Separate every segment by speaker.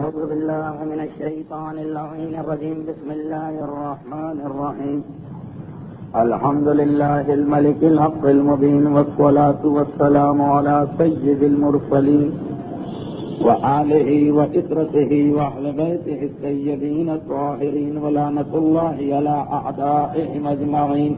Speaker 1: أعوذ بالله من الشيطان اللعين الرجيم. بسم الله الرحمن الرحيم. الحمد لله الملك الحق المبين، والصلاة والسلام على سيد المرسلين وآله وإسرته وأهل بيته السيدين الطاهرين، ولعنة الله على أعدائهم أجمعين.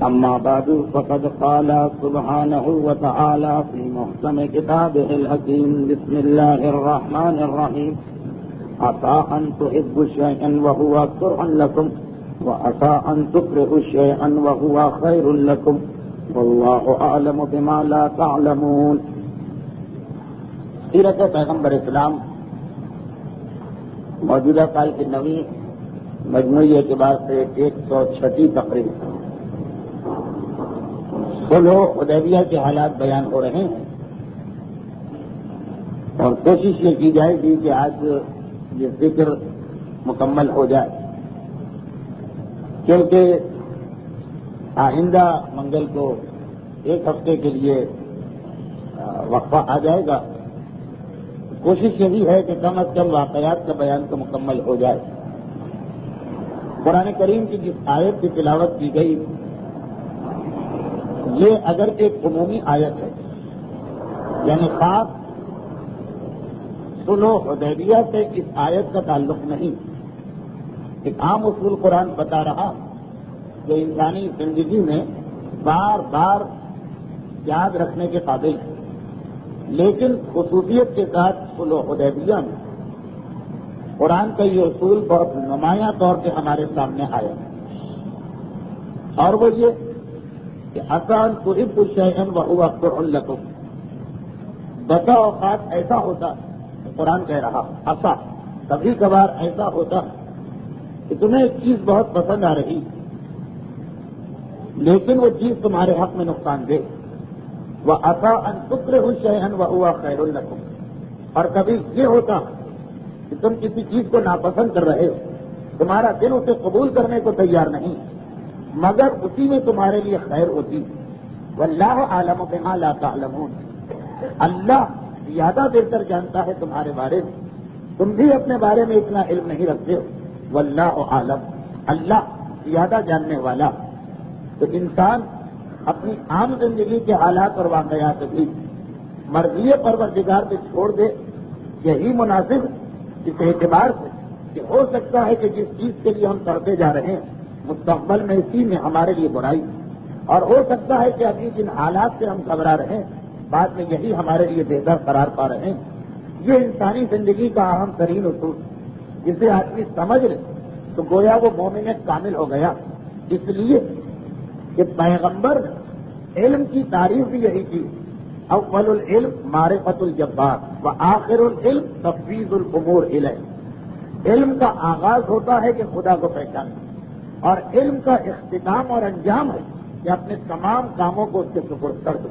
Speaker 1: أما بعد، فقد قال سبحانه وتعالى في محكم كتابه الحكيم: بسم الله الرحمن الرحيم. عسى أن تحبوا شيئا وهو كره لكم، وعسى أن تكرهوا شيئا وهو خير لكم، والله أعلم بما لا تعلمون. سیرت پیغمبر اسلام موجودہ سال کی نویں مجموعی اعتبار سے 106 تقریب صلح حدیبیہ کے حالات بیان ہو رہے ہیں، اور کوشش یہ کی جائے گی کہ آج یہ ذکر مکمل ہو جائے، کیونکہ آئندہ منگل کو ایک ہفتے کے لیے وقفہ آ جائے گا. کوشش یہی ہے کہ کم از کم واقعات کا بیان تو مکمل ہو جائے. قرآن کریم کی جس آیت کی تلاوت کی گئی، یہ اگر ایک عمومی آیت ہے، یعنی خاص صلح حدیبیہ سے اس آیت کا تعلق نہیں. ایک عام اصول قرآن بتا رہا جو انسانی زندگی میں بار بار یاد رکھنے کے قابل ہے، لیکن خصوصیت کے ساتھ صلح حدیبیہ میں قرآن کا یہ اصول بہت نمایاں طور پہ ہمارے سامنے آیا، اور وہ یہ کہ آسان تحبوا شیئا وہو کرہ لکم. بسا اوقات ایسا ہوتا ہے، قرآن کہہ رہا ایسا کبھی کبھار ایسا ہوتا ہے کہ تمہیں ایک چیز بہت پسند آ رہی، لیکن وہ چیز تمہارے حق میں نقصان دہ. وعسى أن تكرهوا شيئا وهو خير لكم. اور کبھی یہ ہوتا کہ تم کسی چیز کو ناپسند کر رہے ہو، تمہارا دل اسے قبول کرنے کو تیار نہیں، مگر اسی میں تمہارے لیے خیر ہوتی. واللہ اعلم بما لا تعلمون. اللہ زیادہ بہتر جانتا ہے تمہارے بارے میں، تم بھی اپنے بارے میں اتنا علم نہیں رکھتے ہو. واللہ اعلم، اللہ زیادہ جاننے والا. تو انسان اپنی عام زندگی کے حالات اور واقعات بھی مرضی پروردگار پہ چھوڑ دے، یہی مناسب اس اعتبار سے کہ ہو سکتا ہے کہ جس چیز کے لیے ہم کرتے جا رہے ہیں مستقبل میں اسی میں ہمارے لیے برائی، اور ہو سکتا ہے کہ ابھی جن حالات سے ہم گھبرا رہے ہیں بعد میں یہی ہمارے لیے بہتر قرار پا رہے ہیں. یہ انسانی زندگی کا اہم ترین اصول، جسے آدمی سمجھ لے تو گویا وہ مومن کامل ہو گیا. اس لیے کہ پیغمبر علم کی تعریف بھی یہی کی: اول العلم معرفت الجبار وآخر العلم تفویض الامور الیہ. علم کا آغاز ہوتا ہے کہ خدا کو پہچانا، اور علم کا اختتام اور انجام ہے کہ اپنے تمام کاموں کو اس کے سپرد کر دو،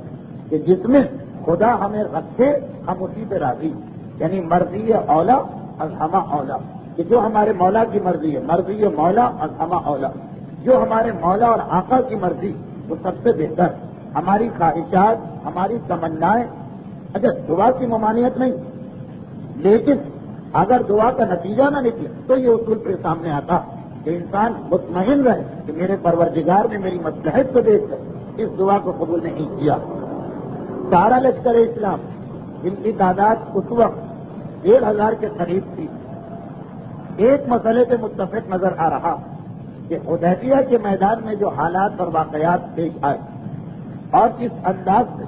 Speaker 1: کہ جس میں خدا ہمیں رکھے ہم اسی پہ راضی. یعنی مرضی اولا از ہمہ اولا، کہ جو ہمارے مولا کی مرضی ہے، مرضی مولا از ہمہ اولا. جو ہمارے مولا اور آقا کی مرضی وہ سب سے بہتر. ہماری خواہشات، ہماری تمنائیں، اچھا دعا کی ممانعت نہیں، لیکن اگر دعا کا نتیجہ نہ نکلے تو یہ اصول پھر سامنے آتا کہ انسان مطمئن رہے کہ میرے پروردگار نے میری مصلحت کو دیکھ کر اس دعا کو قبول نہیں کیا. سارا لشکر اسلام ان کی تعداد اس وقت 1,000 کے قریب تھی. ایک مسئلے پہ متفق نظر آ رہا کہ حدیبیہ کے میدان میں جو حالات اور واقعات پیش آئے اور کس انداز سے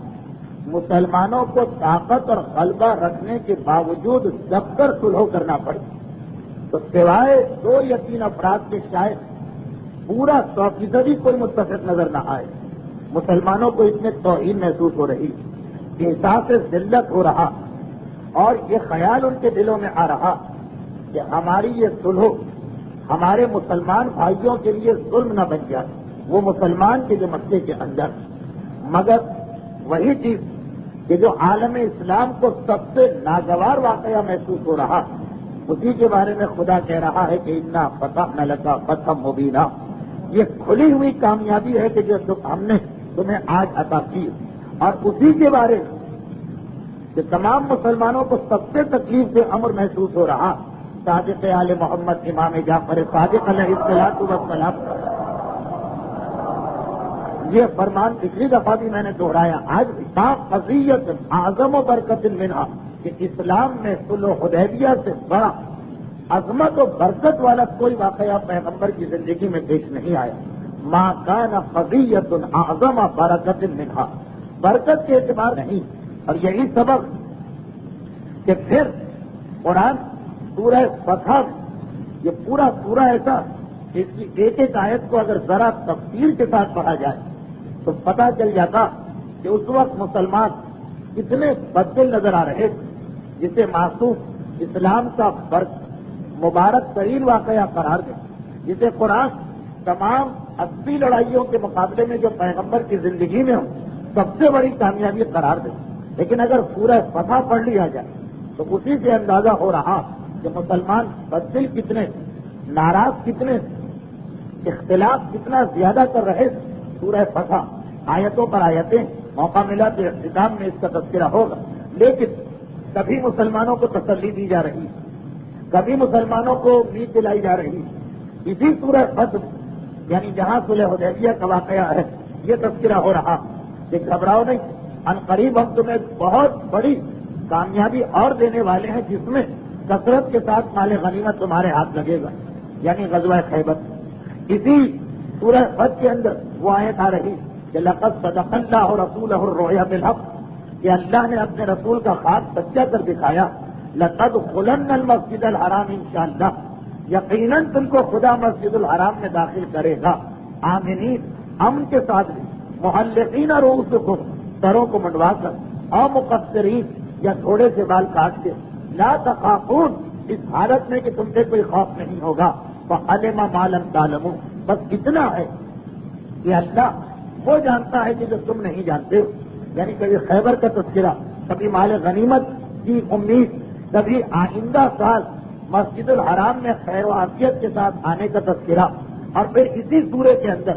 Speaker 1: مسلمانوں کو طاقت اور غلبہ رکھنے کے باوجود دب کر صلح کرنا پڑی، تو سوائے 2 یا 3 افراد کے شاید پورا 100% کوئی متفق نظر نہ آئے. مسلمانوں کو اس میں توہین محسوس ہو رہی، احساس ذلت ہو رہا، اور یہ خیال ان کے دلوں میں آ رہا کہ ہماری یہ صلح ہمارے مسلمان بھائیوں کے لیے ظلم نہ بن جائے، وہ مسلمان کے جو مکے کے اندر. مگر وہی چیز کہ جو عالم اسلام کو سب سے ناگوار واقعہ محسوس ہو رہا، اسی کے بارے میں خدا کہہ رہا ہے کہ انا فتحنا لک فتحا مبینا. یہ کھلی ہوئی کامیابی ہے کہ جو ہم نے تمہیں آج عطا کی، اور اسی کے بارے میں کہ تمام مسلمانوں کو سب سے تکلیف سے امر محسوس ہو رہا صادق آل محمد امام جعفر صادق علیہ الصلوۃ والسلام یہ فرمان پچھلی دفعہ بھی میں نے دہرایا، آج بھی قضیت اعظم و برکت منہا کہ اسلام میں صلح حدیبیہ سے بڑا عظمت و برکت والا کوئی واقعہ پیغمبر کی زندگی میں پیش نہیں آیا۔ ما کان قضیت اعظم برکت منہا، برکت کے اعتبار نہیں، اور یہی سبب کہ پھر قرآن سورہ فتح یہ پورا سورہ ایسا کہ اس کی ایک ایک آیت کو اگر ذرا تفصیل کے ساتھ پڑھا جائے تو پتہ چل جاتا کہ اس وقت مسلمان کتنے بدل نظر آ رہے تھے، جسے معصوم اسلام کا مبارک ترین واقعہ قرار دے، جسے قرآن تمام 80 لڑائیوں کے مقابلے میں جو پیغمبر کی زندگی میں ہو سب سے بڑی کامیابی قرار دے۔ لیکن اگر سورہ فتح پڑھ لیا جائے تو اسی سے اندازہ ہو رہا کہ مسلمان بدل کتنے، ناراض کتنے، اختلاف کتنا زیادہ کر رہے تھے۔ سورہ فتح آیتوں پر آیتیں، موقع ملا تو اختتام میں اس کا تذکرہ ہوگا، لیکن کبھی مسلمانوں کو تسلی دی جا رہی، کبھی مسلمانوں کو امید دلائی جا رہی۔ اسی سورہ فتح یعنی جہاں صلح حدیبیہ کا واقعہ ہے یہ تذکرہ ہو رہا کہ گھبراؤ نہیں، ان قریب ہم تمہیں بہت بڑی کامیابی اور دینے والے ہیں جس میں کثرت کے ساتھ مال غنیمت تمہارے ہاتھ لگے گا، یعنی غزوہ خیبر۔ اسی سورہ فتح کے اندر وہ آیت آ رہی کہ لقد صدق اللہ رسولہ الرؤیا بالحق، کہ اللہ نے اپنے رسول کا خواب سچا کر دکھایا، لتدخلن المسجد الحرام انشاءاللہ، یقیناً تم کو خدا مسجد الحرام میں داخل کرے گا، آمنین امن کے ساتھ بھی، محلقین رؤوسکم سروں کو منڈوا کر، اور مقصرین یا تھوڑے سے بال کاٹ کے، لا تخافون اس حالت میں کہ تم سے کوئی خوف نہیں ہوگا، فعلم ما لم تعلموا، بس اتنا ہے کہ اللہ وہ جانتا ہے کہ جو تم نہیں جانتے ہو، یعنی کبھی خیبر کا تذکرہ، کبھی مال غنیمت کی امید، کبھی آئندہ سال مسجد الحرام میں خیر و عافیت کے ساتھ آنے کا تذکرہ، اور پھر اسی سورے کے اندر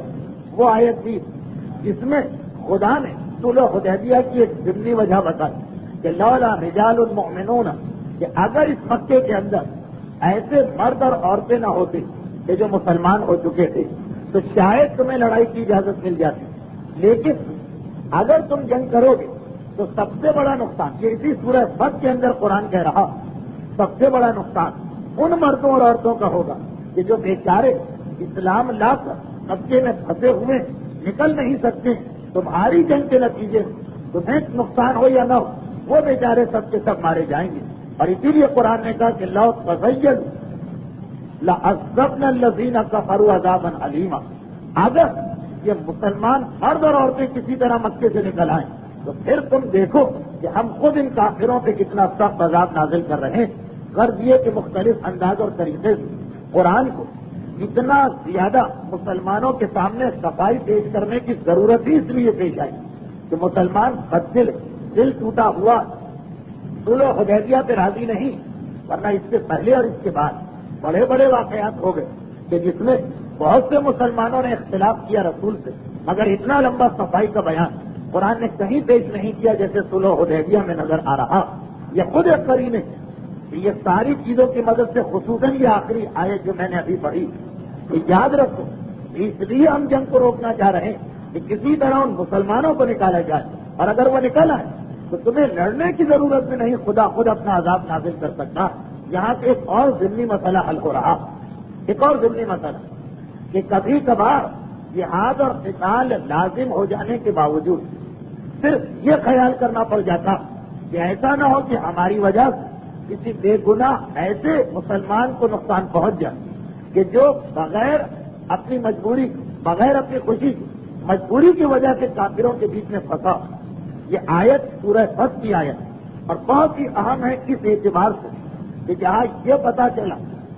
Speaker 1: وہ آیت تھی جس میں خدا نے صلح حدیبیہ کی ایک ضمنی وجہ بتائی کہ لولا رجال المؤمنون، کہ اگر اس مکے کے اندر ایسے مرد اور عورتیں نہ ہوتے کہ جو مسلمان ہو چکے تھے تو شاید تمہیں لڑائی کی اجازت مل جاتی، لیکن اگر تم جنگ کرو گے تو سب سے بڑا نقصان، یہ اسی سورہ فتح کے اندر قرآن کہہ رہا، سب سے بڑا نقصان ان مردوں اور عورتوں کا ہوگا کہ جو بیچارے اسلام لا کر مکے میں پھنسے ہوئے نکل نہیں سکتے، تمہاری جنگ کے نتیجے تمہیں نقصان ہو یا نہ ہو وہ بیچارے سب کے سب مارے جائیں گے۔ اور اسی لیے قرآن نے کہا کہ لو تزین لعذبنا الذین کفروا عذابا علیما، اگر یہ مسلمان مرد اور عورتیں کسی طرح مکے سے نکل آئیں تو پھر تم دیکھو کہ ہم خود ان کافروں پہ کتنا سخت عذاب نازل کر رہے ہیں۔ غرض یہ کہ مختلف انداز اور طریقے سے قرآن کو اتنا زیادہ مسلمانوں کے سامنے صفائی پیش کرنے کی ضرورت ہی اس لیے پیش آئی کہ مسلمان بدل، دل ٹوٹا ہوا، صلح حدیبیہ پہ راضی نہیں، ورنہ اس سے پہلے اور اس کے بعد بڑے بڑے واقعات ہو گئے کہ جس میں بہت سے مسلمانوں نے اختلاف کیا رسول سے، مگر اتنا لمبا صفائی کا بیان قرآن نے کہیں پیش نہیں کیا جیسے صلح حدیبیہ میں نظر آ رہا۔ یہ خود ایک قرین ہے کہ یہ ساری چیزوں کی مدد سے خصوصاً یہ آخری آیت جو میں نے ابھی پڑھی کہ یاد رکھو، اس لیے ہم جنگ کو روکنا چاہ رہے ہیں کہ کسی طرح ان مسلمانوں کو نکالا جائے، اور اگر وہ نکل آئے تو تمہیں لڑنے کی ضرورت بھی نہیں، خدا خود اپنا عذاب نازل کر سکتا۔ یہاں پہ ایک اور ضمنی مسئلہ حل ہو رہا، ایک اور ضمنی مسئلہ کہ کبھی کبھار جہاد اور قتال لازم ہو جانے کے باوجود صرف یہ خیال کرنا پڑ جاتا کہ ایسا نہ ہو کہ ہماری وجہ سے کسی بے گناہ ایسے مسلمان کو نقصان پہنچ جائے کہ جو بغیر اپنی مجبوری، بغیر اپنی خوشی، مجبوری کی وجہ سے کافروں کے بیچ میں پھنسا۔ یہ آیت سورہ فتح کی آیت اور بہت ہی اہم ہے اس اعتبار سے کہ جہاں یہ پتا چلا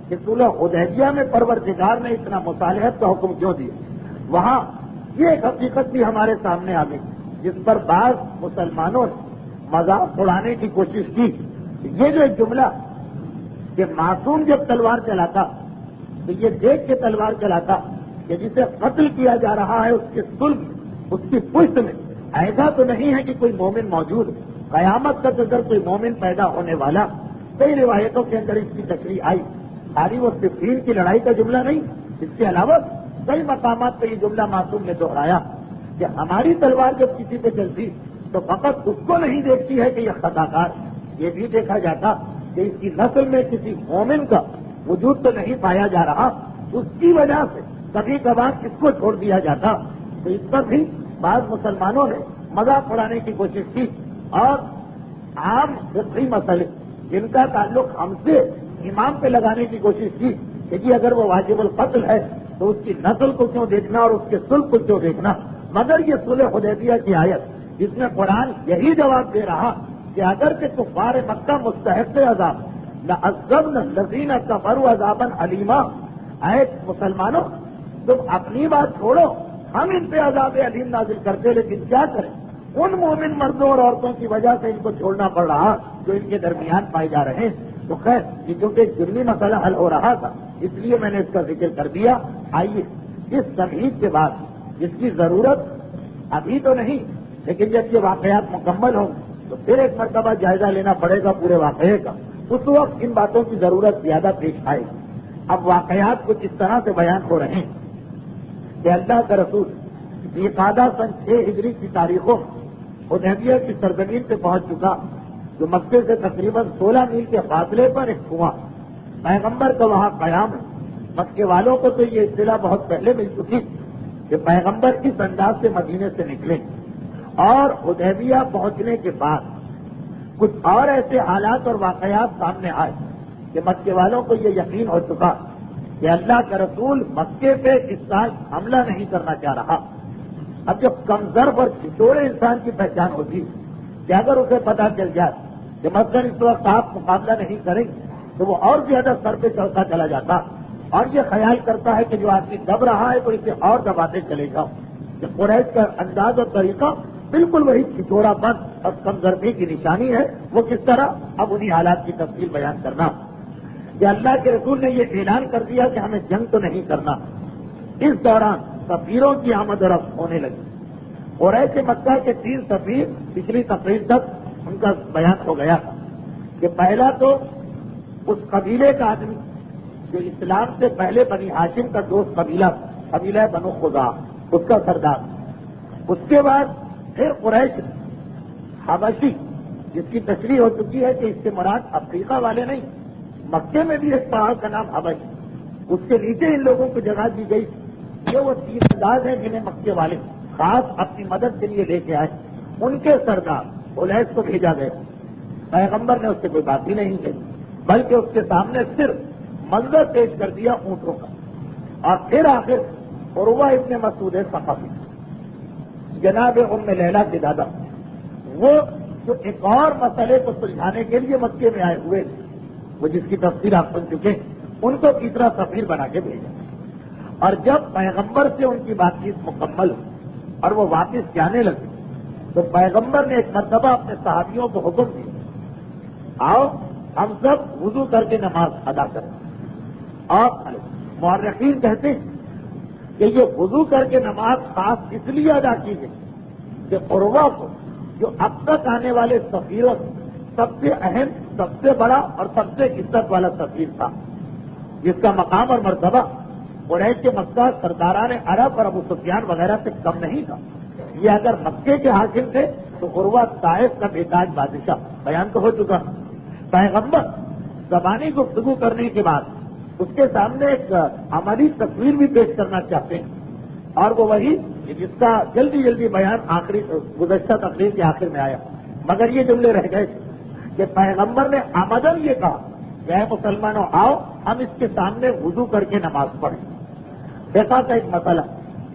Speaker 1: کہ صلح حدیبیہ میں پروردگار نے اتنا مصالحت کا حکم کیوں دیا، وہاں یہ ایک حقیقت بھی ہمارے سامنے آ گئی جس پر بعض مسلمانوں نے مذاق اڑانے کی کوشش کی۔ یہ جو ایک جملہ کہ معصوم جب تلوار چلاتا تو یہ دیکھ کے تلوار چلاتا کہ جسے قتل کیا جا رہا ہے اس کے صلب، اس کی پشت میں ایسا تو نہیں ہے کہ کوئی مومن موجود ہے، قیامت تک اگر کوئی مومن پیدا ہونے والا، کئی روایتوں کے اندر اس کی تشریح آئی، خالی وہ صفین کی لڑائی کا جملہ نہیں، اس کے علاوہ کئی مقامات پہ یہ جملہ معصوم نے دہرایا کہ ہماری تلوار جب کسی پہ چلتی تو فقط اس کو نہیں دیکھتی ہے کہ یہ خطا کار، یہ بھی دیکھا جاتا کہ اس کی نسل میں کسی مومن کا وجود تو نہیں پایا جا رہا، اس کی وجہ سے کبھی کبھار اس کو چھوڑ دیا جاتا۔ تو اس پر بھی بعض مسلمانوں نے مذاق اڑانے کی کوشش کی اور عام فقہی مسئلے جن کا تعلق ہم سے امام پہ لگانے کی کوشش کی کہ جی اگر وہ واجب القتل ہے تو اس کی نسل کو کیوں دیکھنا اور اس کے صلح کو کیوں دیکھنا۔ مگر یہ صلح حدیبیہ کی آیت جس میں قرآن یہی جواب دے رہا کہ اگر کہ کفار مکہ مستحق عذاب لعذبنا الذین کفروا عذابا علیما، اے مسلمانوں تم اپنی بات چھوڑو، ہم ان پہ عذاب علیم نازل کرتے، لیکن کیا کریں ان مومن مردوں اور عورتوں کی وجہ سے ان کو چھوڑنا پڑ رہا جو ان کے درمیان پائے جا رہے ہیں۔ تو خیر یہ کیونکہ ایک جرمی مسئلہ حل ہو رہا تھا اس لیے میں نے اس کا ذکر کر دیا۔ آئیے اس تمہید کے بعد جس کی ضرورت ابھی تو نہیں، لیکن جب یہ واقعات مکمل ہوں تو پھر ایک مرتبہ جائزہ لینا پڑے گا پورے واقعے کا، اس وقت ان باتوں کی ضرورت زیادہ پیش آئے گی۔ اب واقعات کچھ اس طرح سے بیان ہو رہے ہیں کہ اللہ کا رسول ذوالقعدہ سن 6 ہجری کی تاریخوں حدیبیہ کی سرزمین پہ پہنچ چکا، جو مکے سے تقریباً 16 میل کے فاصلے پر ایک کنواں، پیغمبر کا وہاں قیام ہے۔ مکے والوں کو تو یہ اطلاع بہت پہلے مل چکی کہ پیغمبر اس انداز سے مدینے سے نکلے، اور حدیبیہ پہنچنے کے بعد کچھ اور ایسے حالات اور واقعات سامنے آئے کہ مکے والوں کو یہ یقین ہو چکا کہ اللہ کا رسول مکے پہ اس سال حملہ نہیں کرنا چاہ رہا۔ اب جب کمزور اور چھچوڑے انسان کی پہچان ہوتی کہ اگر اسے پتا چل جائے کہ مثلاً اس وقت آپ مقابلہ نہیں کریں تو وہ اور زیادہ سر پہ چڑھتا چلا جاتا اور یہ خیال کرتا ہے کہ جو آدمی دب رہا ہے تو اسے اور دباتے چلے جاؤ۔ کہ قریش کا انداز اور طریقہ بالکل وہی چھچوڑا پن اور کمزوری کی نشانی ہے۔ وہ کس طرح، اب انہی حالات کی تفصیل بیان کرنا کہ اللہ کے رسول نے یہ اعلان کر دیا کہ ہمیں جنگ تو نہیں کرنا۔ اس دوران سفیروں کی آمد و رفت ہونے لگی۔ قریش مکہ کے 3 سفیر پچھلی تقریر تک ان کا بیان ہو گیا تھا کہ پہلا تو اس قبیلے کا آدمی جو اسلام سے پہلے بنی ہاشم کا دوست قبیلہ بنو خزاع، اس کا سردار۔ اس کے بعد پھر قریش حبشی جس کی تشریح ہو چکی ہے کہ اس سے مراد افریقہ والے نہیں، مکے میں بھی ایک پہاڑ کا نام حبش، اس کے نیچے ان لوگوں کو جگہ دی گئی۔ یہ وہ 3 انداز ہیں جنہیں مکے والے خاص اپنی مدد کے لیے لے کے آئے۔ ان کے سردار الیس کو بھیجا گیا، پیغمبر نے اس سے کوئی بات ہی نہیں کی بلکہ اس کے سامنے صرف منظر پیش کر دیا اونٹوں کا۔ اور پھر آخر عروہ ابن مسعود ثقفی جناب ام لیلہ کے دادا، وہ جو ایک اور مسئلے کو سلجھانے کے لیے مکے میں آئے ہوئے تھے، وہ جس کی تفسیر آپ سن چکے، ان کو تیسرا سفیر بنا کے بھیجا۔ اور جب پیغمبر سے ان کی بات چیت مکمل ہوئی اور وہ واپس جانے لگے تو پیغمبر نے ایک مرتبہ اپنے صحابیوں کو حکم دیا، آؤ ہم سب وضو کر کے نماز ادا کریں۔ اور مورخین کہتے ہیں کہ یہ وضو کر کے نماز خاص اس لیے ادا کی گئی کہ عروہ کو جو اب تک آنے والے سفیروں سب سے اہم، سب سے بڑا اور سب سے عزت والا سفیر تھا، جس کا مقام اور مرتبہ قریش کے مکہ سرداران عرب اور ابو سفیان وغیرہ سے کم نہیں تھا۔ یہ اگر مکے کے حاکم تھے تو عروہ طائف کا بےتاج بادشاہ، بیان تو ہو چکا۔ پیغمبر زبانی گفتگو کرنے کے بعد اس کے سامنے ایک عملی تصویر بھی پیش کرنا چاہتے ہیں، اور وہ وہی جس کا جلدی جلدی بیان آخری گزشتہ تقریر کے آخر میں آیا، مگر یہ جملے رہ گئے کہ پیغمبر نے آمدن یہ کہا کہ اے مسلمانوں آؤ ہم اس کے سامنے وضو کر کے نماز پڑھیں۔ فقہ کا ایک مسئلہ،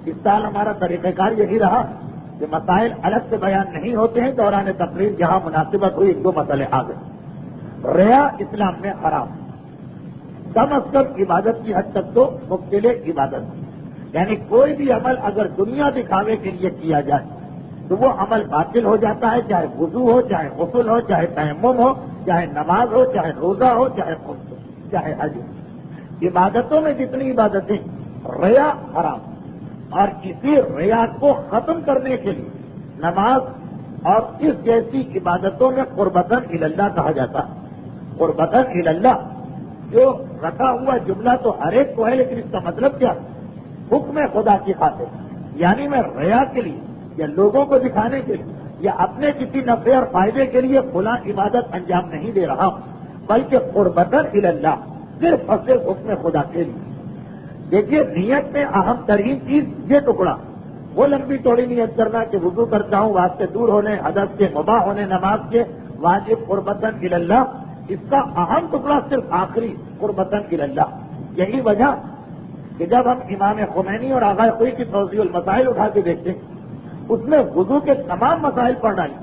Speaker 1: اس سال ہمارا طریقہ کار یہی رہا کہ مسائل الگ سے بیان نہیں ہوتے ہیں، دوران تقریر جہاں مناسبت ہوئی 1-2 مسئلے آ گئے۔ ریا اسلام میں حرام، کم از کم عبادت کی حد تک تو مبتل عبادت، یعنی کوئی بھی عمل اگر دنیا دکھاوے کے لیے کیا جائے تو وہ عمل باطل ہو جاتا ہے، چاہے وضو ہو، چاہے غسل ہو، چاہے تیمم ہو، چاہے نماز ہو، چاہے روزہ ہو، چاہے خود ہو، چاہے حج ہو۔ عبادتوں میں جتنی عبادتیں ریا حرام، اور اسی ریا کو ختم کرنے کے لیے نماز اور اس جیسی عبادتوں میں قربتاً اللہ کہا جاتا ہے۔ قربتاً اللہ جو رکھا ہوا جملہ تو ہر ایک کو ہے، لیکن اس کا مطلب کیا؟ حکم خدا کی خاطر، یعنی میں ریا کے لیے یا لوگوں کو دکھانے کے لیے یا اپنے کسی نفع اور فائدے کے لیے فلاں عبادت انجام نہیں دے رہا ہوں، بلکہ قربتاً اللہ، صرف اور صرف حکم خدا کے لیے۔ دیکھیے نیت میں اہم ترین چیز یہ ٹکڑا، وہ لمبی چوڑی نیت کرنا کہ وضو کرتا ہوں واسطے دور ہونے، حدث کے مباح ہونے، نماز کے واجب قربتاً اللہ، اس کا اہم ٹکڑا صرف آخری قربتاً اللہ۔ یہی وجہ کہ جب ہم امام خمینی اور آغا خوئی کی توضیح المسائل اٹھا کے دیکھتے ہیں، اس میں وضو کے تمام مسائل پڑھ ڈالی،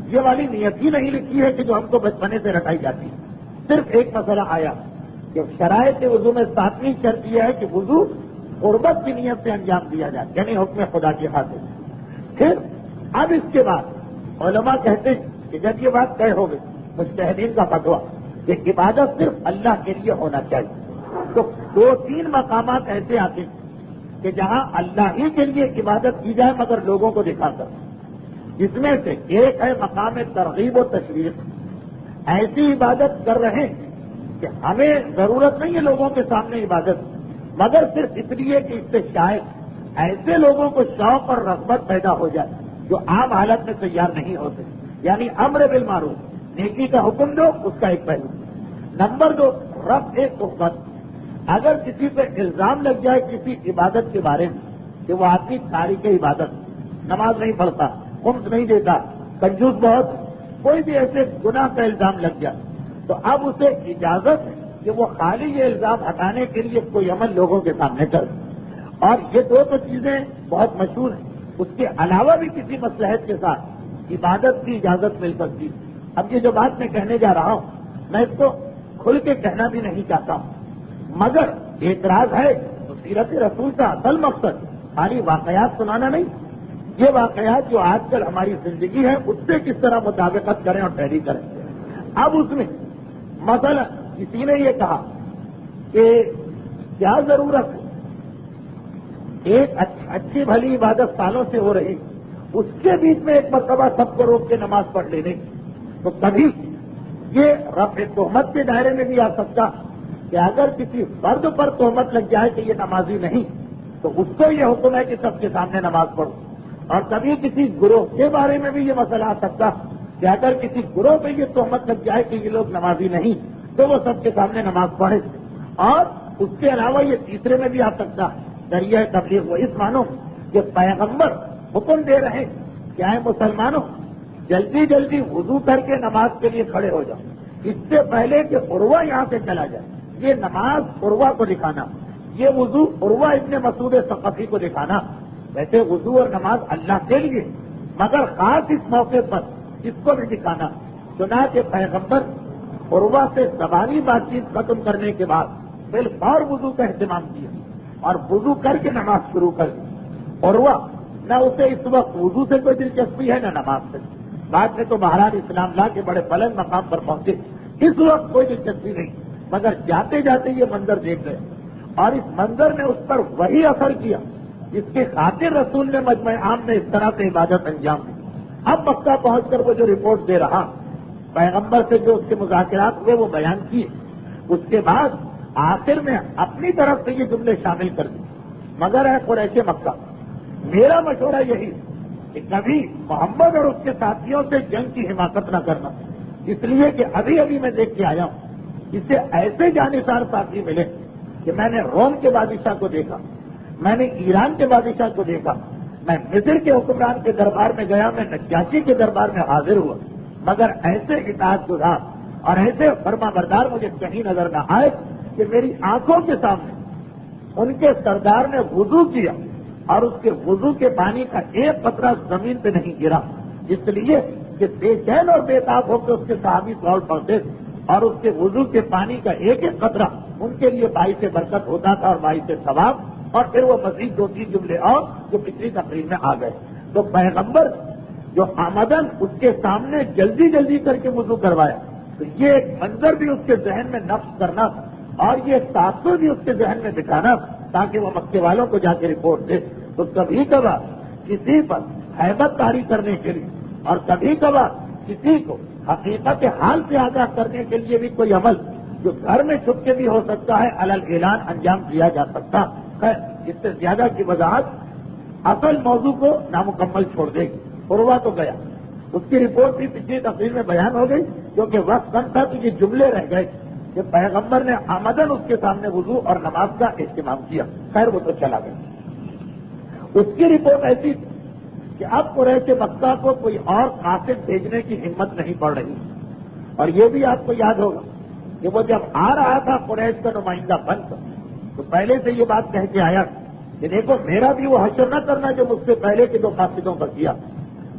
Speaker 1: یہ والی نیت ہی نہیں لکھی ہے کہ جو ہم کو بچپنے سے رٹائی جاتی ہے۔ صرف ایک مسئلہ آیا کہ شرائط وضو میں 7ویں شرط یہ ہے کہ وضو قربت کی نیت سے انجام دیا جائے، یعنی حکم خدا کی خاطر۔ پھر اب اس کے بعد علماء کہتے ہیں کہ جب یہ بات طے ہو گئی، مجتہدین کا فتویٰ کہ عبادت صرف اللہ کے لیے ہونا چاہیے، تو 2-3 مقامات ایسے آتے ہیں کہ جہاں اللہ ہی کے لیے عبادت کی جائے مگر لوگوں کو دکھا کر۔ جس میں سے ایک ہے مقام ترغیب و تشویق، ایسی عبادت کر رہے ہیں کہ ہمیں ضرورت نہیں ہے لوگوں کے سامنے عبادت، مگر صرف اس لیے کہ اس سے شاید ایسے لوگوں کو شوق اور رغبت پیدا ہو جائے جو عام حالت میں تیار نہیں ہوتے، یعنی امر بالمعروف، نیکی کا حکم دو، اس کا ایک پہلو۔ نمبر 2، رفع تہمت، اگر کسی پہ الزام لگ جائے کسی عبادت کے بارے میں کہ وہ آدمی تاریخ عبادت، نماز نہیں پڑھتا، خمس نہیں دیتا، کنجوس بہت، کوئی بھی ایسے گناہ کا الزام لگ جائے، تو اب اسے اجازت ہے کہ وہ خالی یہ الزام ہٹانے کے لیے کوئی عمل لوگوں کے سامنے کرے۔ اور یہ 2 تو چیزیں بہت مشہور ہیں، اس کے علاوہ بھی کسی مصلحت کے ساتھ عبادت کی اجازت مل سکتی۔ اب یہ جو بات میں کہنے جا رہا ہوں، میں اس کو کھل کے کہنا بھی نہیں چاہتا ہوں، مگر اعتراض ہے تو سیرت رسول کا اصل مقصد خالی واقعات سنانا نہیں، یہ واقعات جو آج کل ہماری زندگی ہے اس سے کس طرح مطابقت کریں اور تحریر کریں۔ اب اس میں مثلا کسی نے یہ کہا کہ کیا ضرورت ہے ایک اچھی بھلی عبادت سالوں سے ہو رہی، اس کے بیچ میں ایک مرتبہ سب کو روک کے نماز پڑھ لینے، تو کبھی یہ رفع تہمت کے دائرے میں بھی آ سکتا کہ اگر کسی فرد پر تہمت لگ جائے کہ یہ نمازی نہیں، تو اس کو یہ حکم ہے کہ سب کے سامنے نماز پڑھو۔ اور کبھی کسی گروہ کے بارے میں بھی یہ مسئلہ آ سکتا کہ اگر کسی گروہ پہ یہ تہمت لگ جائے کہ یہ لوگ نمازی نہیں، تو وہ سب کے سامنے نماز پڑھے۔ اور اس کے علاوہ یہ تیسرے میں بھی آ سکتا ذریعہ تبلیغ وہ اس معنوں کہ پیغمبر حکم دے رہے کیا ہے مسلمانوں، جلدی جلدی وضو کر کے نماز کے لیے کھڑے ہو جاؤ، اس سے پہلے کہ عروہ یہاں سے چلا جائے۔ یہ نماز عروہ کو دکھانا، یہ وضو عروہ ابن مسعود ثقفی کو دکھانا۔ ویسے وضو اور نماز اللہ کے لیے، مگر خاص اس موقع پر اس کو بھی دکھانا۔ چنانچہ پیغمبر عروہ سے زبانی بات چیت ختم کرنے کے بعد بالفور وضو کا اہتمام کیا اور وضو کر کے نماز شروع کر دی۔ عروہ نہ اسے اس وقت وضو سے کوئی دلچسپی ہے نہ نماز سے، بعد میں تو بہرحال اسلام لا کے بڑے بلند مقام پر پہنچے، اس وقت کوئی دلچسپی نہیں، مگر جاتے جاتے یہ منظر دیکھ گئے اور اس منظر نے اس پر وہی اثر کیا جس کے خاطر رسول نے مجمع عام میں اس طرح سے عبادت انجام دی۔ اب مکہ پہنچ کر وہ جو رپورٹ دے رہا، پیغمبر سے جو اس کے مذاکرات ہوئے وہ بیان کیے، اس کے بعد آخر میں اپنی طرف سے یہ جملے شامل کر دی، مگر ہے قریش مکہ، میرا مشورہ یہی کہ کبھی محمد اور اس کے ساتھیوں سے جنگ کی حمایت نہ کرنا، اس لیے کہ ابھی ابھی میں دیکھ کے آیا ہوں اسے ایسے جانسار ساتھی ملے کہ میں نے روم کے بادشاہ کو دیکھا، میں نے ایران کے بادشاہ کو دیکھا، میں مصر کے حکمران کے دربار میں گیا، میں نجاشی کے دربار میں حاضر ہوا، مگر ایسے اطاعت گزار اور ایسے فرما بردار مجھے کہیں نظر نہ آئے کہ میری آنکھوں کے سامنے ان کے سردار نے وضو کیا اور اس کے وضو کے پانی کا ایک قطرہ زمین پہ نہیں گرا، اس لیے کہ بے چین اور بے تاب ہو کے اس کے صحابی دوڑ پڑتے اور اس کے وضو کے پانی کا ایک ایک قطرہ ان کے لیے باعث برکت ہوتا تھا اور باعث ثواب۔ اور پھر وہ مزید 2-3 جملے اور جو پچھلی تقریر میں آ گئے، تو پیغمبر جو آمدن اس کے سامنے جلدی جلدی کر کے وضو کروایا، تو یہ ایک منظر بھی اس کے ذہن میں نقش کرنا تھا اور یہ تاثر بھی اس کے ذہن میں بٹھانا تاکہ وہ مکے والوں کو جا کے رپورٹ دے۔ تو کبھی کبھار کسی پر ہیبت طاری کرنے کے لیے اور کبھی کبھار کسی کو حقیقت حال سے آگاہ کرنے کے لیے بھی کوئی عمل جو گھر میں چھپ کے بھی ہو سکتا ہے علل اعلان انجام دیا جا سکتا ہے. اس سے زیادہ کی وضاحت اصل موضوع کو نامکمل چھوڑ دے گی. عروہ تو گیا, اس کی رپورٹ بھی پچھلی تقریر میں بیان ہو گئی, کیونکہ وقت کم تھا تو یہ جملے رہ گئے کہ پیغمبر نے آمدن اس کے سامنے وضو اور نماز کا اہتمام کیا. خیر وہ تو چلا گیا. اس کی رپورٹ ایسی تھی کہ اب قریش مکہ کو کوئی اور قاصد بھیجنے کی ہمت نہیں پڑ رہی. اور یہ بھی آپ کو یاد ہوگا کہ وہ جب آ رہا تھا قریش کا نمائندہ بن کر تو پہلے سے یہ بات کہہ کے آیا کہ دیکھو میرا بھی وہ حشر نہ کرنا جو مجھ سے پہلے کے 2 قاصدوں کا کیا,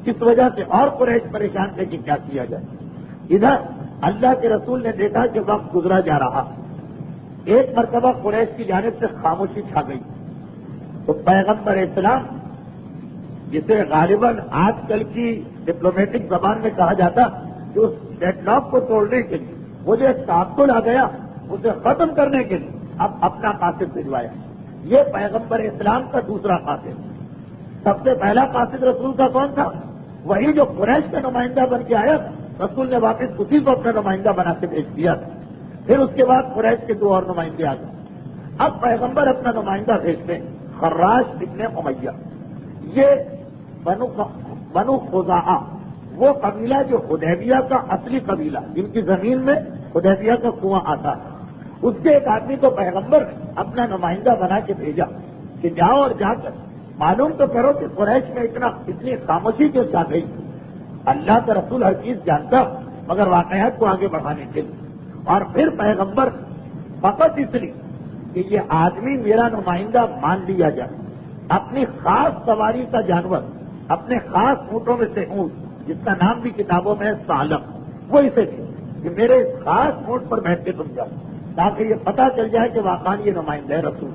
Speaker 1: کس وجہ سے اور قریش پریشان تھے کہ کیا کیا جائے. ادھر اللہ کے رسول نے دیکھا کہ وقت گزرا جا رہا. ایک مرتبہ قریش کی جانب سے خاموشی چھا گئی تو پیغمبر اسلام, جسے غالباً آج کل کی ڈپلومیٹک زبان میں کہا جاتا کہ اس ڈیڈ لاک کو توڑنے کے لیے وہ جو ایک تعطل آ گیا اسے ختم کرنے کے لیے اب اپنا قاصد بھجوایا. یہ پیغمبر اسلام کا دوسرا قاصد. سب سے پہلا قاصد رسول کا کون تھا؟ وہی جو قریش کا نمائندہ بن کے آیا, رسول نے واپس اسی کو اپنا نمائندہ بنا کے بھیج دیا. پھر اس کے بعد قریش کے 2 اور نمائندے آ گئے. اب پیغمبر اپنا نمائندہ بھیجتے ہیں خراش ابن امیہ. یہ بنو خزاعہ, وہ قبیلہ جو حدیبیہ کا اصلی قبیلہ, جن کی زمین میں حدیبیہ کا کنواں آتا ہے, اس کے ایک آدمی کو پیغمبر نے اپنا نمائندہ بنا کے بھیجا کہ جاؤ اور جا کر معلوم تو کرو کہ قریش میں اتنی خاموشی کیوں چھا گئی. اللہ کا رسول ہر چیز جانتا مگر واقعات کو آگے بڑھانے کے لیے. اور پھر پیغمبر فقط اس لیے کہ یہ آدمی میرا نمائندہ مان لیا جائے, اپنی خاص سواری کا جانور, اپنے خاص اونٹوں میں سے اونٹ جس کا نام بھی کتابوں میں ہے سالم, وہ اسے دے کہ میرے خاص اونٹ پر بیٹھ کے تم جاؤ تاکہ یہ پتہ چل جائے کہ واقعی یہ نمائندہ ہے رسول.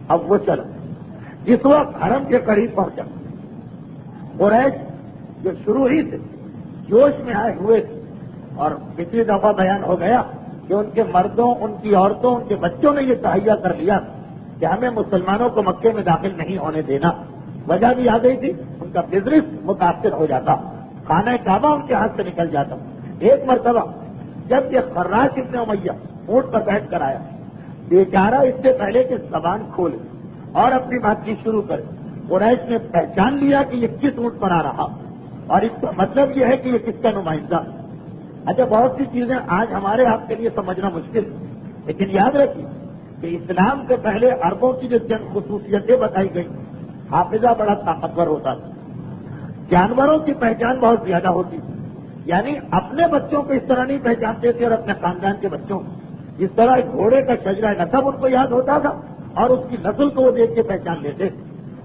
Speaker 1: اب وہ چلا. جس وقت حرم کے قریب پہنچا, قریش جو شروع ہی سے جوش میں آئے ہوئے تھے, اور پچھلی دفعہ بیان ہو گیا کہ ان کے مردوں, ان کی عورتوں, ان کے بچوں نے یہ تہیا کر لیا کہ ہمیں مسلمانوں کو مکے میں داخل نہیں ہونے دینا. وجہ بھی آ گئی تھی, ان کا بزنس متاثر ہو جاتا, خانہ کعبہ ان کے ہاتھ سے نکل جاتا. ایک مرتبہ جب یہ خراش ابن امیہ اونٹ پر بیٹھ کر آیا, بیچارہ اس سے پہلے کہ زبان کھولے اور اپنی بات چیت شروع کرے, قریش نے پہچان لیا کہ یہ کس اونٹ پر آ رہا اور اس کا مطلب یہ ہے کہ یہ کس کا نمائندہ. اچھا, بہت سی چیزیں آج ہمارے آپ کے لیے سمجھنا مشکل ہے, لیکن یاد رکھیے کہ اسلام سے پہلے عربوں کی جو چند خصوصیتیں بتائی گئی, حافظہ بڑا طاقتور ہوتا تھا, جانوروں کی پہچان بہت زیادہ ہوتی تھی. یعنی اپنے بچوں کو اس طرح نہیں پہچانتے تھے اور اپنے خاندان کے بچوں کو, جس طرح گھوڑے کا شجرہ نسب ان کو یاد ہوتا تھا اور اس کی نسل کو وہ دیکھ کے پہچان لیتے.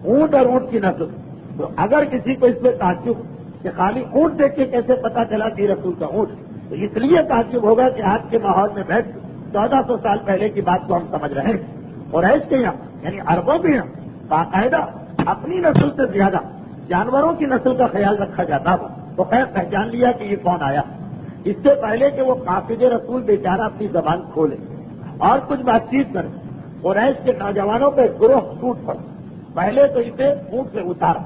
Speaker 1: اونٹ اور اونٹ کی نسل, تو اگر کسی کو اس پہ تعجب کہ خالی اونٹ دیکھ کے کیسے پتا چلا کہ رسول کا اونٹ, تو اس لیے تعجب ہوگا کہ آج کے ماحول میں بیٹھ 1400 سال پہلے کی بات کو ہم سمجھ رہے ہیں. اور ایس کے یہاں یعنی عربوں کے یہاں باقاعدہ اپنی نسل سے زیادہ جانوروں کی نسل کا خیال رکھا جاتا تھا. تو خیر پہچان لیا کہ یہ کون آیا. اس سے پہلے کہ وہ قاصد رسول بیچارہ اپنی زبان کھولے اور کچھ بات چیت کرے, قریش کے نوجوانوں کا ایک گروہ ٹوٹ پڑا. پہلے تو اسے اونٹ سے اتارا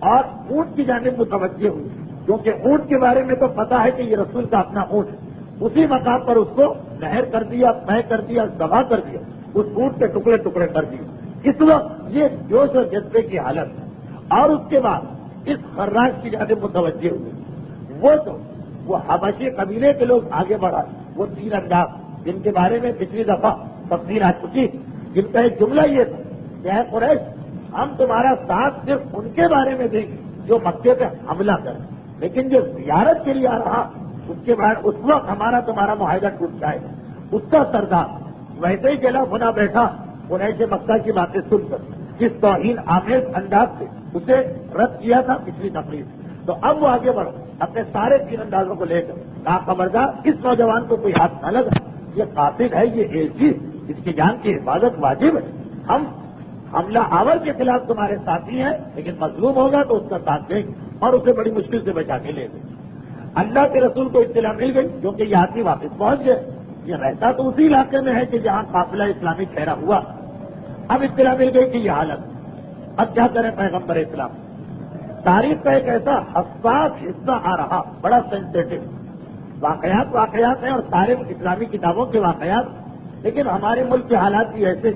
Speaker 1: اور اونٹ کی جانب متوجہ ہوئی, کیونکہ اونٹ کے بارے میں تو پتا ہے کہ یہ رسول کا اپنا اونٹ ہے. اسی مقام پر اس کو نہر کر دیا, طے کر دیا, دبا کر دیا, اس اونٹ کے ٹکڑے ٹکڑے کر دیے. اس وقت یہ جوش اور جذبے کی حالت ہے. اور اس کے بعد اس خراش کی جانب متوجہ ہوئے. وہ حبشی قبیلے کے لوگ آگے بڑھا, وہ 3 انداز جن کے بارے میں پچھلی دفعہ تفصیل آ چکی, جن کا ایک جملہ یہ تھا کہ اے قریش, ہم تمہارا ساتھ صرف ان کے بارے میں دیں گے جو مکے پہ حملہ کریں, لیکن جو زیارت کے لیے آ رہا اس کے بعد اس وقت ہمارا تمہارا معاہدہ ٹوٹ جائے گا. اس کا سردار ویسے ہی گلا بنا بیٹھا قریش مکہ کی باتیں سن کر, جس توہین آمیز انداز سے اسے رد کیا تھا پچھلی تقریر. تو اب وہ آگے بڑھا اپنے سارے 3 اندازوں کو لے کر, کہا خبردار اس نوجوان کو کوئی ہاتھ نہ لگا, یہ قاصد ہے, یہ ایسی, اس کی جان کی حفاظت واجب ہے. ہم حملہ آور کے خلاف تمہارے ساتھی ہیں, لیکن مظلوم ہوگا تو اس کا ساتھ دیں گے, اور اسے بڑی مشکل سے بچا کے لے گئے. اللہ کے رسول کو اطلاع مل گئی کیونکہ یہ آدمی واپس پہنچ گئے. یہ رہتا تو اسی علاقے میں ہے کہ جہاں قافلہ اسلامی ٹھہرا ہوا. اب اطلاع مل گئی کہ یہ حالت, اب کیا کریں پیغمبر اسلام. تاریخ کا ایک ایسا حساس حصہ آ رہا، بڑا سینسیٹیو واقعات ہیں اور سارے اسلامی کتابوں کے واقعات، لیکن ہمارے ملک کے حالات بھی ایسے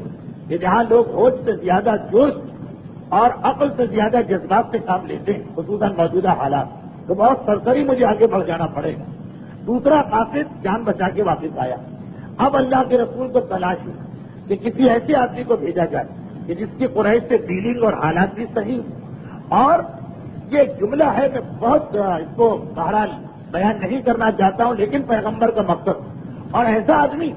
Speaker 1: کہ جہاں لوگ ہوش سے زیادہ جوش اور عقل سے زیادہ جذبات سے کام لیتے ہیں، خصوصاً موجودہ حالات، تو بہت سرسری مجھے آگے بڑھ جانا پڑے گا۔ دوسرا قاصد جان بچا کے واپس آیا۔ اب اللہ کے رسول کو تلاش ہے کہ کسی ایسے آدمی کو بھیجا جائے کہ جس کی قریش سے ڈیلنگ اور حالات بھی صحیح، اور یہ جملہ ہے کہ بہت اس کو بہرحال بیان نہیں کرنا چاہتا ہوں، لیکن پیغمبر کا مقصد، اور ایسا آدمی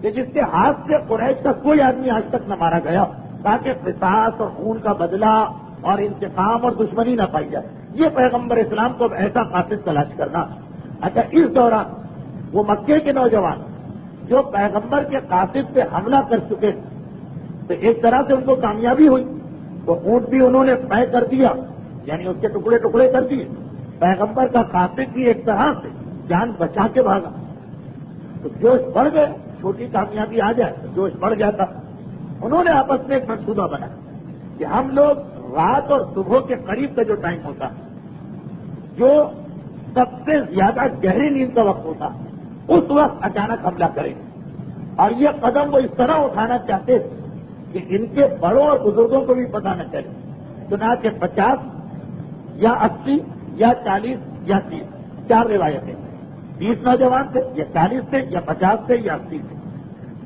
Speaker 1: کہ جس کے ہاتھ سے قریش کا کوئی آدمی آج تک نہ مارا گیا، تاکہ قصاص اور خون کا بدلہ اور انتقام اور دشمنی نہ پائی جائے، یہ پیغمبر اسلام کو ایسا قاصد تلاش کرنا۔ اچھا، اس دوران وہ مکے کے نوجوان جو پیغمبر کے قاصد پہ حملہ کر چکے تو ایک طرح سے ان کو کامیابی ہوئی، وہ اونٹ بھی انہوں نے طے کر دیا، یعنی اس کے ٹکڑے ٹکڑے کر دیے۔ پیغمبر کا قاصد بھی ایک طرح سے جان بچا کے بھاگا، تو جوش بڑھ گئے، چھوٹی کامیابی آ جائے تو جوش بڑھ جاتا۔ انہوں نے آپس میں ایک منصوبہ بنایا کہ ہم لوگ رات اور صبح کے قریب کا جو ٹائم ہوتا، جو سب سے زیادہ گہری نیند کا وقت ہوتا، اس وقت اچانک حملہ کریں گے، اور یہ قدم وہ اس طرح اٹھانا چاہتے تھے کہ ان کے بڑوں اور بزرگوں کو بھی پتہ نہ چلے۔ چنانچہ 50 یا 80 یا 40 یا 30 4 روایتیں، 30 نوجوان تھے یا 40 تھے یا 50 تھے یا 80 تھے،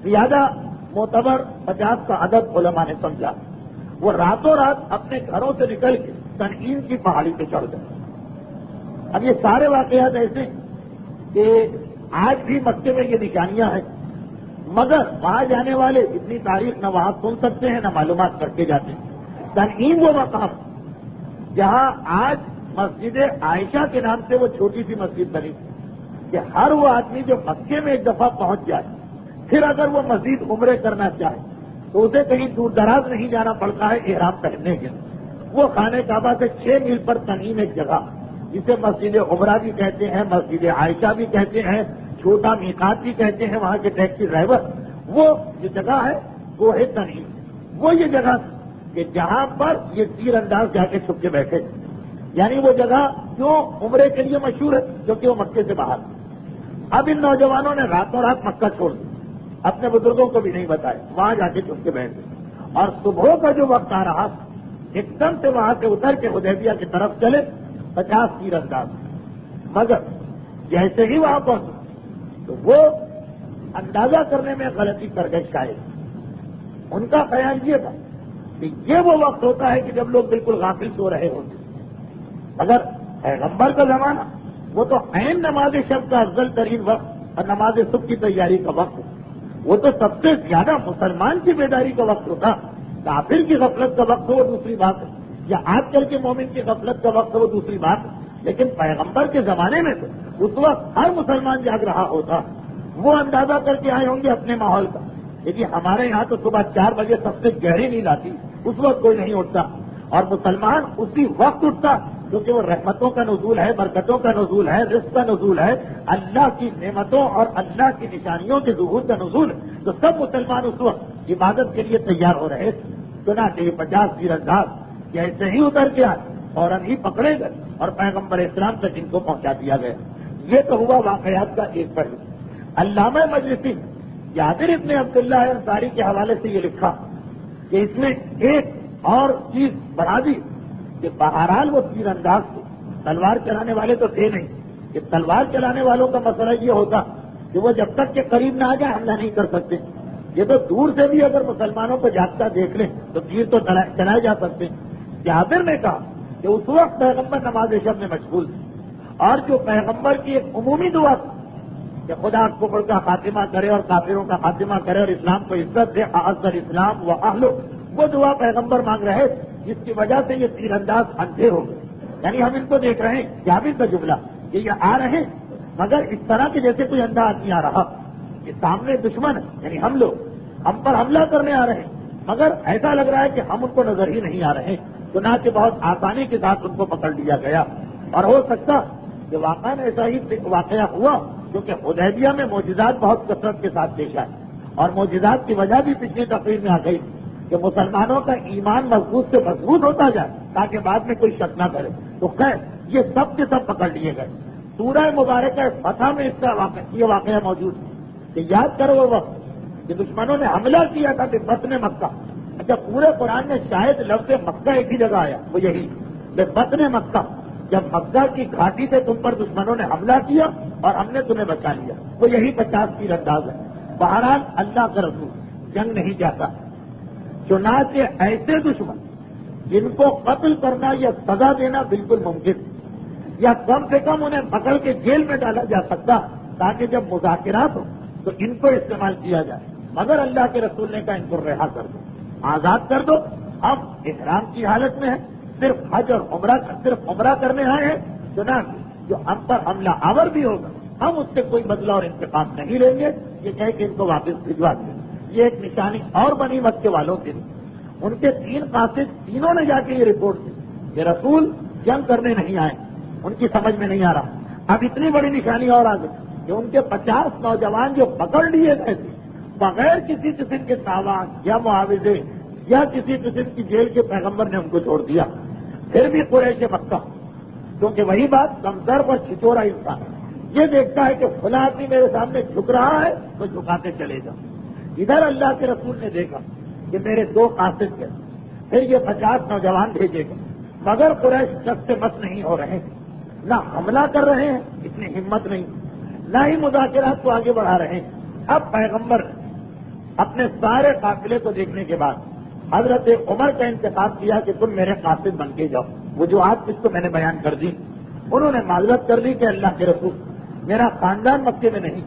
Speaker 1: زیادہ معتبر 50 کا عدد علماء نے سمجھا۔ وہ راتوں رات اپنے گھروں سے نکل کے تنعیم کی پہاڑی پہ چڑھ گئے۔ اب یہ سارے واقعات ایسے کہ آج بھی مکے میں یہ نشانیاں ہیں، مگر وہاں جانے والے اتنی تاریخ نہ وہاں سن سکتے ہیں نہ معلومات کر کے جاتے ہیں۔ تنعیم وہ مقام جہاں آج مسجد عائشہ کے نام سے وہ چھوٹی سی مسجد بنی کہ ہر وہ آدمی جو مکے میں ایک دفعہ پہنچ جائے، پھر اگر وہ مزید عمرے کرنا چاہے تو اسے کہیں دور دراز نہیں جانا پڑتا ہے احرام پہننے کے لیے۔ وہ خانہ کعبہ سے 6 میل پر تنعیم ایک جگہ جسے مسجد عمرہ بھی کہتے ہیں، مسجد عائشہ بھی کہتے ہیں، چھوٹا میقات بھی کہتے ہیں، وہاں کے ٹیکسی ڈرائیور، وہ جو جگہ ہے وہ ہے تنعیم۔ وہ یہ جگہ کہ جہاں پر یہ تیر انداز جا کے چھپ کے بیٹھے، یعنی وہ جگہ جو عمرے کے لیے مشہور ہے کیونکہ وہ مکے سے باہر۔ اب ان نوجوانوں نے راتوں رات مکہ چھوڑ دیا، اپنے بزرگوں کو بھی نہیں بتائے، وہاں جا کے چھپ کے بیٹھ گئے، اور صبح کا جو وقت آ رہا ایک دم سے وہاں سے اتر کے حدیبیہ کی طرف چلے 50 تیر انداز، مگر جیسے ہی وہاں پہنچے تو وہ اندازہ کرنے میں غلطی کر گئے شاید۔ ان کا خیال یہ تھا کہ یہ وہ وقت ہوتا ہے کہ جب لوگ بالکل غافل سو رہے ہوتے، مگر پیغمبر کا زمانہ وہ تو عین نماز شب کا افضل ترین وقت اور نماز صبح کی تیاری کا وقت، وہ تو سب سے زیادہ مسلمان کی بیداری کا وقت ہوتا۔ کافر کی غفلت کا وقت ہو وہ دوسری بات ہے، یا آج کل کے مومن کی غفلت کا وقت ہو وہ دوسری بات ہے، لیکن پیغمبر کے زمانے میں تو اس وقت ہر مسلمان جاگ رہا ہوتا۔ وہ اندازہ کر کے آئے ہوں گے اپنے ماحول کا، لیکن ہمارے یہاں تو صبح 4 بجے سب سے گہری نیند آتی، اس وقت کوئی نہیں اٹھتا، اور مسلمان اسی وقت اٹھتا کیونکہ وہ رحمتوں کا نزول ہے، برکتوں کا نزول ہے، رزق کا نزول ہے، اللہ کی نعمتوں اور اللہ کی نشانیوں کے ظہور کا نزول، تو سب مسلمان اس وقت عبادت کے لیے تیار ہو رہے تھے۔ چنانچہ 50 تیر انداز جیسے ہی اتر کے آئے فوراً ہی پکڑے گئے اور پیغمبر اسلام تک ان کو پہنچا دیا گیا۔ یہ تو ہوا واقعات کا ایک پہلو۔ علامہ مجلسی جابر ابن عبداللہ انصاری کے حوالے سے یہ لکھا کہ اس میں ایک اور چیز بڑھا دی کہ بہرحال وہ تیر انداز تھے، تلوار چلانے والے تو تھے نہیں، کہ تلوار چلانے والوں کا مسئلہ یہ ہوتا کہ وہ جب تک کے قریب نہ آ جائے حملہ نہیں کر سکتے، یہ تو دور سے بھی اگر مسلمانوں کو جاگتا دیکھ لیں تو تیر تو چلائے جا سکتے ہیں۔ جابر نے کہا کہ اس وقت پیغمبر نماز شب میں مشغول تھے، اور جو پیغمبر کی ایک عمومی دعا تھی کہ خدا کفر کا خاتمہ کرے اور کافروں کا خاتمہ کرے اور اسلام کو عزت دے، اعز الاسلام و اہلہ، وہ دعا پیغمبر مانگ رہے جس کی وجہ سے یہ تیر انداز اندھے ہو گئے۔ یعنی ہم ان کو دیکھ رہے ہیں، جابر کا جملہ کہ یہ آ رہے ہیں مگر اس طرح کے جیسے کوئی اندھا آدمی آ رہا کہ سامنے دشمن ہے، یعنی ہم لوگ ہم پر حملہ کرنے آ رہے ہیں، مگر ایسا لگ رہا ہے کہ ہم ان کو نظر ہی نہیں آ رہے ہیں، چنانچہ بہت آسانی کے ساتھ ان کو پکڑ لیا گیا۔ اور ہو سکتا کہ واقعہ ایسا ہی واقعہ ہوا کیونکہ حدیبیہ میں معجزات بہت کثرت کے ساتھ پیش آئے، اور معجزات کی وجہ بھی پچھلی تقریر میں آ گئی کہ مسلمانوں کا ایمان مضبوط سے مضبوط ہوتا جائے تاکہ بعد میں کوئی شک نہ کرے. تو خیر یہ سب کے سب پکڑ لیے گئے. سورہ مبارکہ فتح میں اس کا یہ واقعہ موجود ہے کہ یاد کرو وہ وقت کہ دشمنوں نے حملہ کیا تھا کہ بطن مکہ. اچھا پورے قرآن میں شاید لفظ مکہ ایک ہی جگہ آیا, وہ یہی بطن مکہ. جب مکہ کی گھاٹی سے تم پر دشمنوں نے حملہ کیا اور ہم نے تمہیں بچا لیا, وہ یہی 50 کی انداز ہے. بہرحال اللہ کا رسول جنگ نہیں جاتا. چنانچہ ایسے دشمن جن کو قتل کرنا یا سزا دینا بالکل ممکن یا کم سے کم انہیں پکڑ کے جیل میں ڈالا جا سکتا تاکہ جب مذاکرات ہو تو ان کو استعمال کیا جائے, مگر اللہ کے رسول نے کہا ان کو رہا کر دو, آزاد کر دو. اب احرام کی حالت میں ہے, صرف حج اور عمرہ کرنے آئے ہیں. چنانچہ جو ہم پر حملہ آور بھی ہوگا ہم اس سے کوئی بدلہ اور انتقام نہیں لیں گے, یہ کہہ کے ان کو واپس بھجوا دیں. یہ ایک نشانی اور بنی مکے والوں کے لیے. ان کے 3 قاصد تینوں نے جا کے یہ رپورٹ دی کہ رسول جنگ کرنے نہیں آئے. ان کی سمجھ میں نہیں آ رہا. اب اتنی بڑی نشانی اور آ گئی کہ ان کے 50 نوجوان جو پکڑ لیے گئے تھے بغیر کسی قسم کے تاوان یا معاوضے یا کسی قسم کی جیل کے پیغمبر نے ان کو چھوڑ دیا. پھر بھی قریش مکہ, کیونکہ وہی بات کمزور پر چھچورا انسان یہ دیکھتا ہے کہ فلاں آدمی میرے سامنے جھک رہا ہے تو جھکاتے چلے جاؤ. ادھر اللہ کے رسول نے دیکھا کہ میرے 2 قاصد تھے, پھر یہ 50 نوجوان بھیجے گئے, مگر قریش شک سے مت نہیں ہو رہے ہیں, نہ حملہ کر رہے ہیں, اتنی ہمت نہیں, نہ ہی مذاکرات کو آگے بڑھا رہے ہیں. اب پیغمبر اپنے سارے قافلے کو دیکھنے کے بعد حضرت عمر کا انتخاب کیا کہ تم میرے قاصد بن کے جاؤ. وجوہات کچھ تو میں نے بیان کر دی. انہوں نے معذرت کر دی کہ اللہ کے رسول میرا خاندان مکے میں نہیں,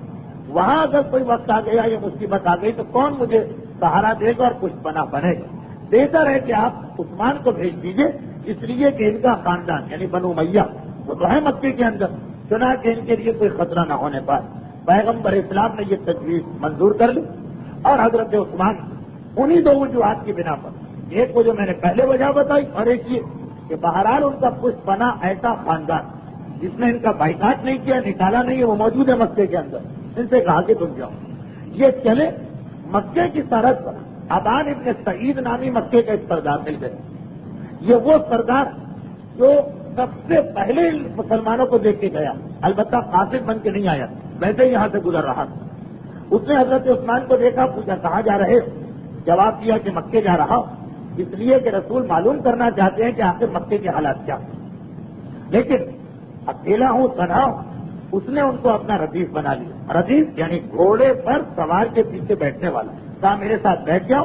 Speaker 1: وہاں اگر کوئی وقت آ گیا یا مصیبت آ گئی تو کون مجھے سہارا دے گا اور کچھ بنا بنے گا. بہتر ہے کہ آپ عثمان کو بھیج دیجیے, اس لیے کہ ان کا خاندان یعنی بنو امیہ وہ تو ہے مکے کے اندر, چنانچہ ان کے لیے کوئی خطرہ نہ ہونے پائے. پیغمبر اسلام نے یہ تجویز منظور کر لی اور حضرت عثمان انہی 2 وجوہات کی بنا پر, ایک وہ جو میں نے پہلے وجہ بتائی اور ایک یہ کہ بہرحال ان کا کچھ بنا ایسا خاندان جس نے ان کا بائیکاٹ نہیں کیا, نکالا نہیں ہے, وہ موجود ہے مکے کے اندر. ان سے کہا کہ تم جاؤ. یہ چلے مکے کی سرحد پر ابان ابن سعید نامی مکے کا ایک سردار مل گئے. یہ وہ سردار جو سب سے پہلے مسلمانوں کو دیکھ کے گیا, البتہ قاصد بن کے نہیں آیا, ویسے یہاں سے گزر رہا تھا. اس نے حضرت عثمان کو دیکھا, پوچھا کہاں جا رہے, جواب دیا کہ مکے جا رہا ہوں, اس لیے کہ رسول معلوم کرنا چاہتے ہیں کہ آخر مکے کے حالات کیا. لیکن اکیلا ہوں, تنہا ہوں. اس نے ان کو اپنا ردیف بنا لیا. ردیف یعنی گھوڑے پر سوار کے پیچھے بیٹھنے والا. کہا میرے ساتھ بیٹھ جاؤ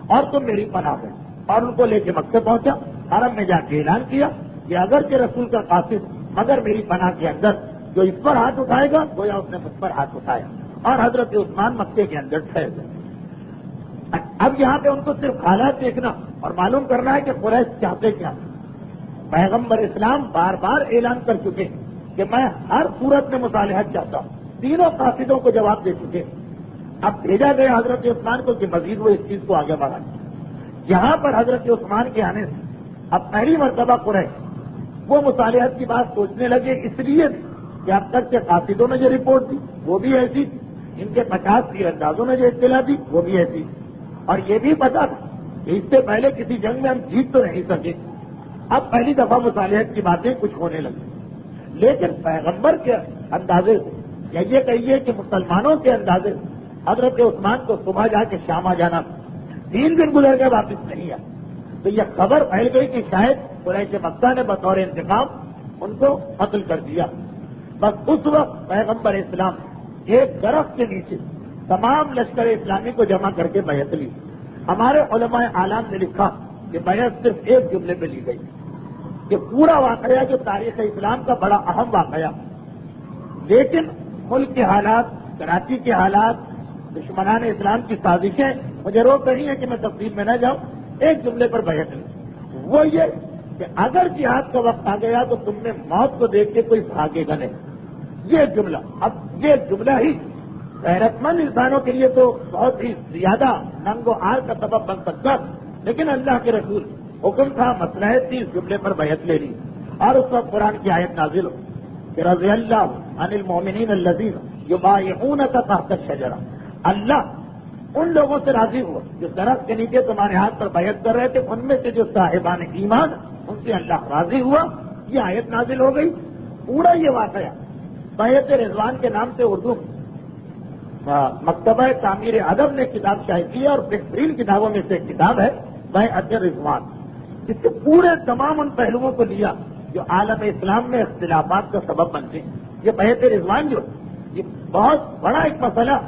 Speaker 1: اور تم میری پناہ میں. اور ان کو لے کے مکے پہنچا. حرم میں جا کے اعلان کیا کہ اگر کہ رسول کا قاصد مگر میری پناہ کے اندر جو اس پر ہاتھ اٹھائے گا گویا اس نے مجھ پر ہاتھ اٹھایا. اور حضرت عثمان مکے کے اندر ٹھہر گئے. اب یہاں پہ ان کو صرف حالات دیکھنا اور معلوم کرنا ہے کہ قریش چاہتے کیا. پیغمبر اسلام بار بار اعلان کر چکے کہ میں ہر صورت میں مصالحت چاہتا ہوں. 3 قاصدوں کو جواب دے چکے. اب بھیجا گیا حضرت عثمان کو کہ مزید وہ اس چیز کو آگے بڑھائیں. یہاں پر حضرت عثمان کے آنے سے اب پہلی مرتبہ قریش وہ مصالحت کی بات سوچنے لگے, اس لیے کہ اب تک کے قاصدوں نے جو رپورٹ دی وہ بھی ایسی تھی, ان کے 50 تیر اندازوں نے جو اطلاع دی وہ بھی ایسی تھی, اور یہ بھی پتا تھا کہ اس سے پہلے کسی جنگ میں ہم جیت تو نہیں سکے. اب پہلی دفعہ مصالحت کی باتیں کچھ ہونے لگی. لیکن پیغمبر کے اندازے سے یا یہ کہیے کہ مسلمانوں کے اندازے سے حضرت عثمان کو صبح جا کے شام آ جانا, 3 دن گزر گئے واپس نہیں آیا. تو یہ خبر پھیل گئی کہ شاید قریش مکہ نے بطور انتقام ان کو قتل کر دیا. بس اس وقت پیغمبر اسلام ایک درخت کے نیچے تمام لشکر اسلامی کو جمع کر کے بیعت لی. ہمارے علماء اعلام نے لکھا کہ بیعت صرف ایک جملے پہ لی گئی. یہ پورا واقعہ جو تاریخ اسلام کا بڑا اہم واقعہ, لیکن ملک کے حالات, کراچی کے حالات, دشمنان اسلام کی سازشیں مجھے روک رہی ہیں کہ میں تفصیل میں نہ جاؤں. ایک جملے پر بیعت لی, وہ یہ کہ اگر جہاد کا وقت آ گیا تو تم نے موت کو دیکھ کے کوئی بھاگے گا نہیں. یہ جملہ, اب یہ جملہ ہی غیرت مند انسانوں کے لیے تو بہت ہی زیادہ ننگ و آر کا سبب بن سکتا, لیکن اللہ کے رسول حکم تھا, مصلحت تھی, اس جملے پر بیعت لے لی. اور اس وقت قرآن کی آیت نازل ہو کہ رضی اللہ عن المؤمنین الذین یبایعونک تحت الشجرہ, اللہ ان لوگوں سے راضی ہوا جو درخت کے نیچے تمہارے ہاتھ پر بیعت کر رہے تھے, ان میں سے جو صاحبان ایمان ان سے اللہ راضی ہوا، یہ آیت نازل ہو گئی۔ پورا یہ واقعہ بیعت رضوان کے نام سے اردو مکتبہ تعمیر ادب نے کتاب شائع کی ہے، اور بہترین کتابوں میں سے ایک کتاب ہے بیعت رضوان، جس کے پورے تمام ان پہلوؤں کو لیا جو عالم اسلام میں اختلافات کا سبب بنتے ہیں۔ یہ بیعت رضوان جو یہ بہت بڑا ایک مسئلہ،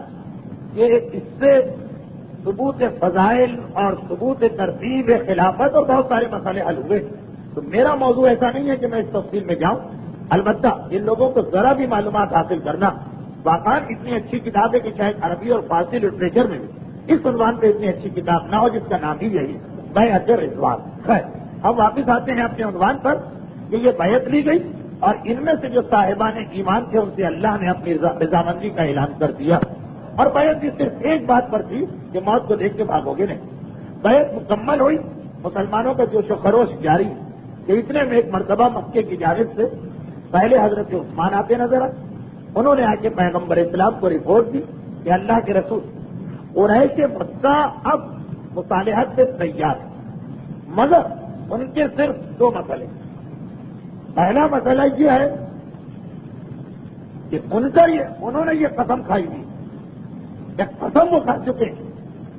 Speaker 1: یہ اس سے ثبوت فضائل اور ثبوت ترتیب خلافت اور بہت سارے مسئلے حل ہوئے۔ تو میرا موضوع ایسا نہیں ہے کہ میں اس تفصیل میں جاؤں، البتہ ان لوگوں کو ذرا بھی معلومات حاصل کرنا، واقعات اتنی اچھی کتاب ہے کہ شاید عربی اور فارسی لٹریچر میں بھی اس عنوان پہ اتنی اچھی کتاب نہ ہو جس کا نام ہی یہی بیعت رضوان۔ خیر، اب واپس آتے ہیں اپنے عنوان پر کہ یہ بیعت لی گئی، اور ان میں سے جو صاحبان ایمان تھے ان سے اللہ نے اپنی رضامندی کا اعلان کر دیا، اور بیعت کی صرف ایک بات پر تھی کہ موت کو دیکھ کے بھاگو گے نہیں۔ بیعت مکمل ہوئی، مسلمانوں کا جوش و خروش جاری، کہ اتنے میں ایک مرتبہ مکے کی جانب سے پہلے حضرت عثمان آتے نظر آئے۔ انہوں نے آ کے پیغمبر اسلام کو رپورٹ دی کہ اللہ کے رسول قریش مکہ اب مصالحت سے تیار ہے، مگر ان کے صرف دو مسئلے۔ پہلا مسئلہ یہ ہے کہ انہوں نے یہ قسم کھائی تھی، ایک قسم وہ کھا چکے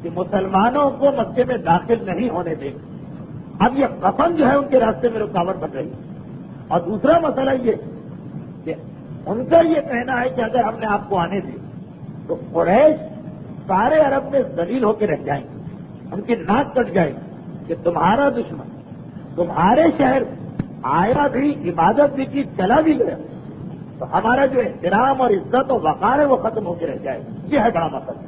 Speaker 1: کہ مسلمانوں کو مکے میں داخل نہیں ہونے دیں۔ اب یہ قسم جو ہے ان کے راستے میں رکاوٹ بن رہی ہے۔ اور دوسرا مسئلہ یہ کہ ان کا یہ کہنا ہے کہ اگر ہم نے آپ کو آنے دی تو قریش سارے عرب میں ذلیل ہو کے رہ جائیں گے، ان کی ناک کٹ جائے گی کہ تمہارا دشمن تمہارے شہر آیا بھی، عبادت بھی کی، چلا بھی گیا، تو ہمارا جو احترام اور عزت اور وقار ہے وہ ختم ہو کے رہ جائے گا۔ یہ ہے بڑا مسئلہ۔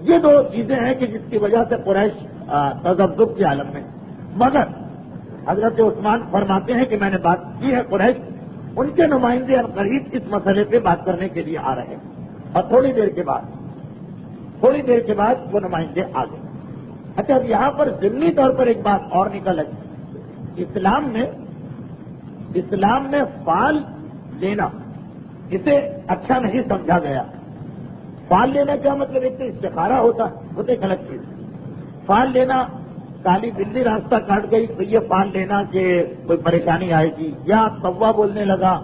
Speaker 1: یہ دو چیزیں ہیں کہ جس کی وجہ سے قریش تذبذب کے عالم میں، مگر حضرت عثمان فرماتے ہیں کہ میں نے بات کی ہے قریش، ان کے نمائندے عنقریب اس مسئلے پہ بات کرنے کے لیے آ رہے ہیں، اور تھوڑی دیر کے بعد وہ نمائندے آ گئے۔ اچھا، اب یہاں پر ضمنی طور پر ایک بات اور نکل آئی، اسلام میں فال لینا اسے اچھا نہیں سمجھا گیا۔ فال لینا کیا مطلب؟ ایک تو استخارہ ہوتا وہ تو ایک الگ چیز، فال لینا کالی بلی راستہ کاٹ گئی تو یہ فال لینا کہ کوئی پریشانی آئے گی، یا کوا بولنے لگا،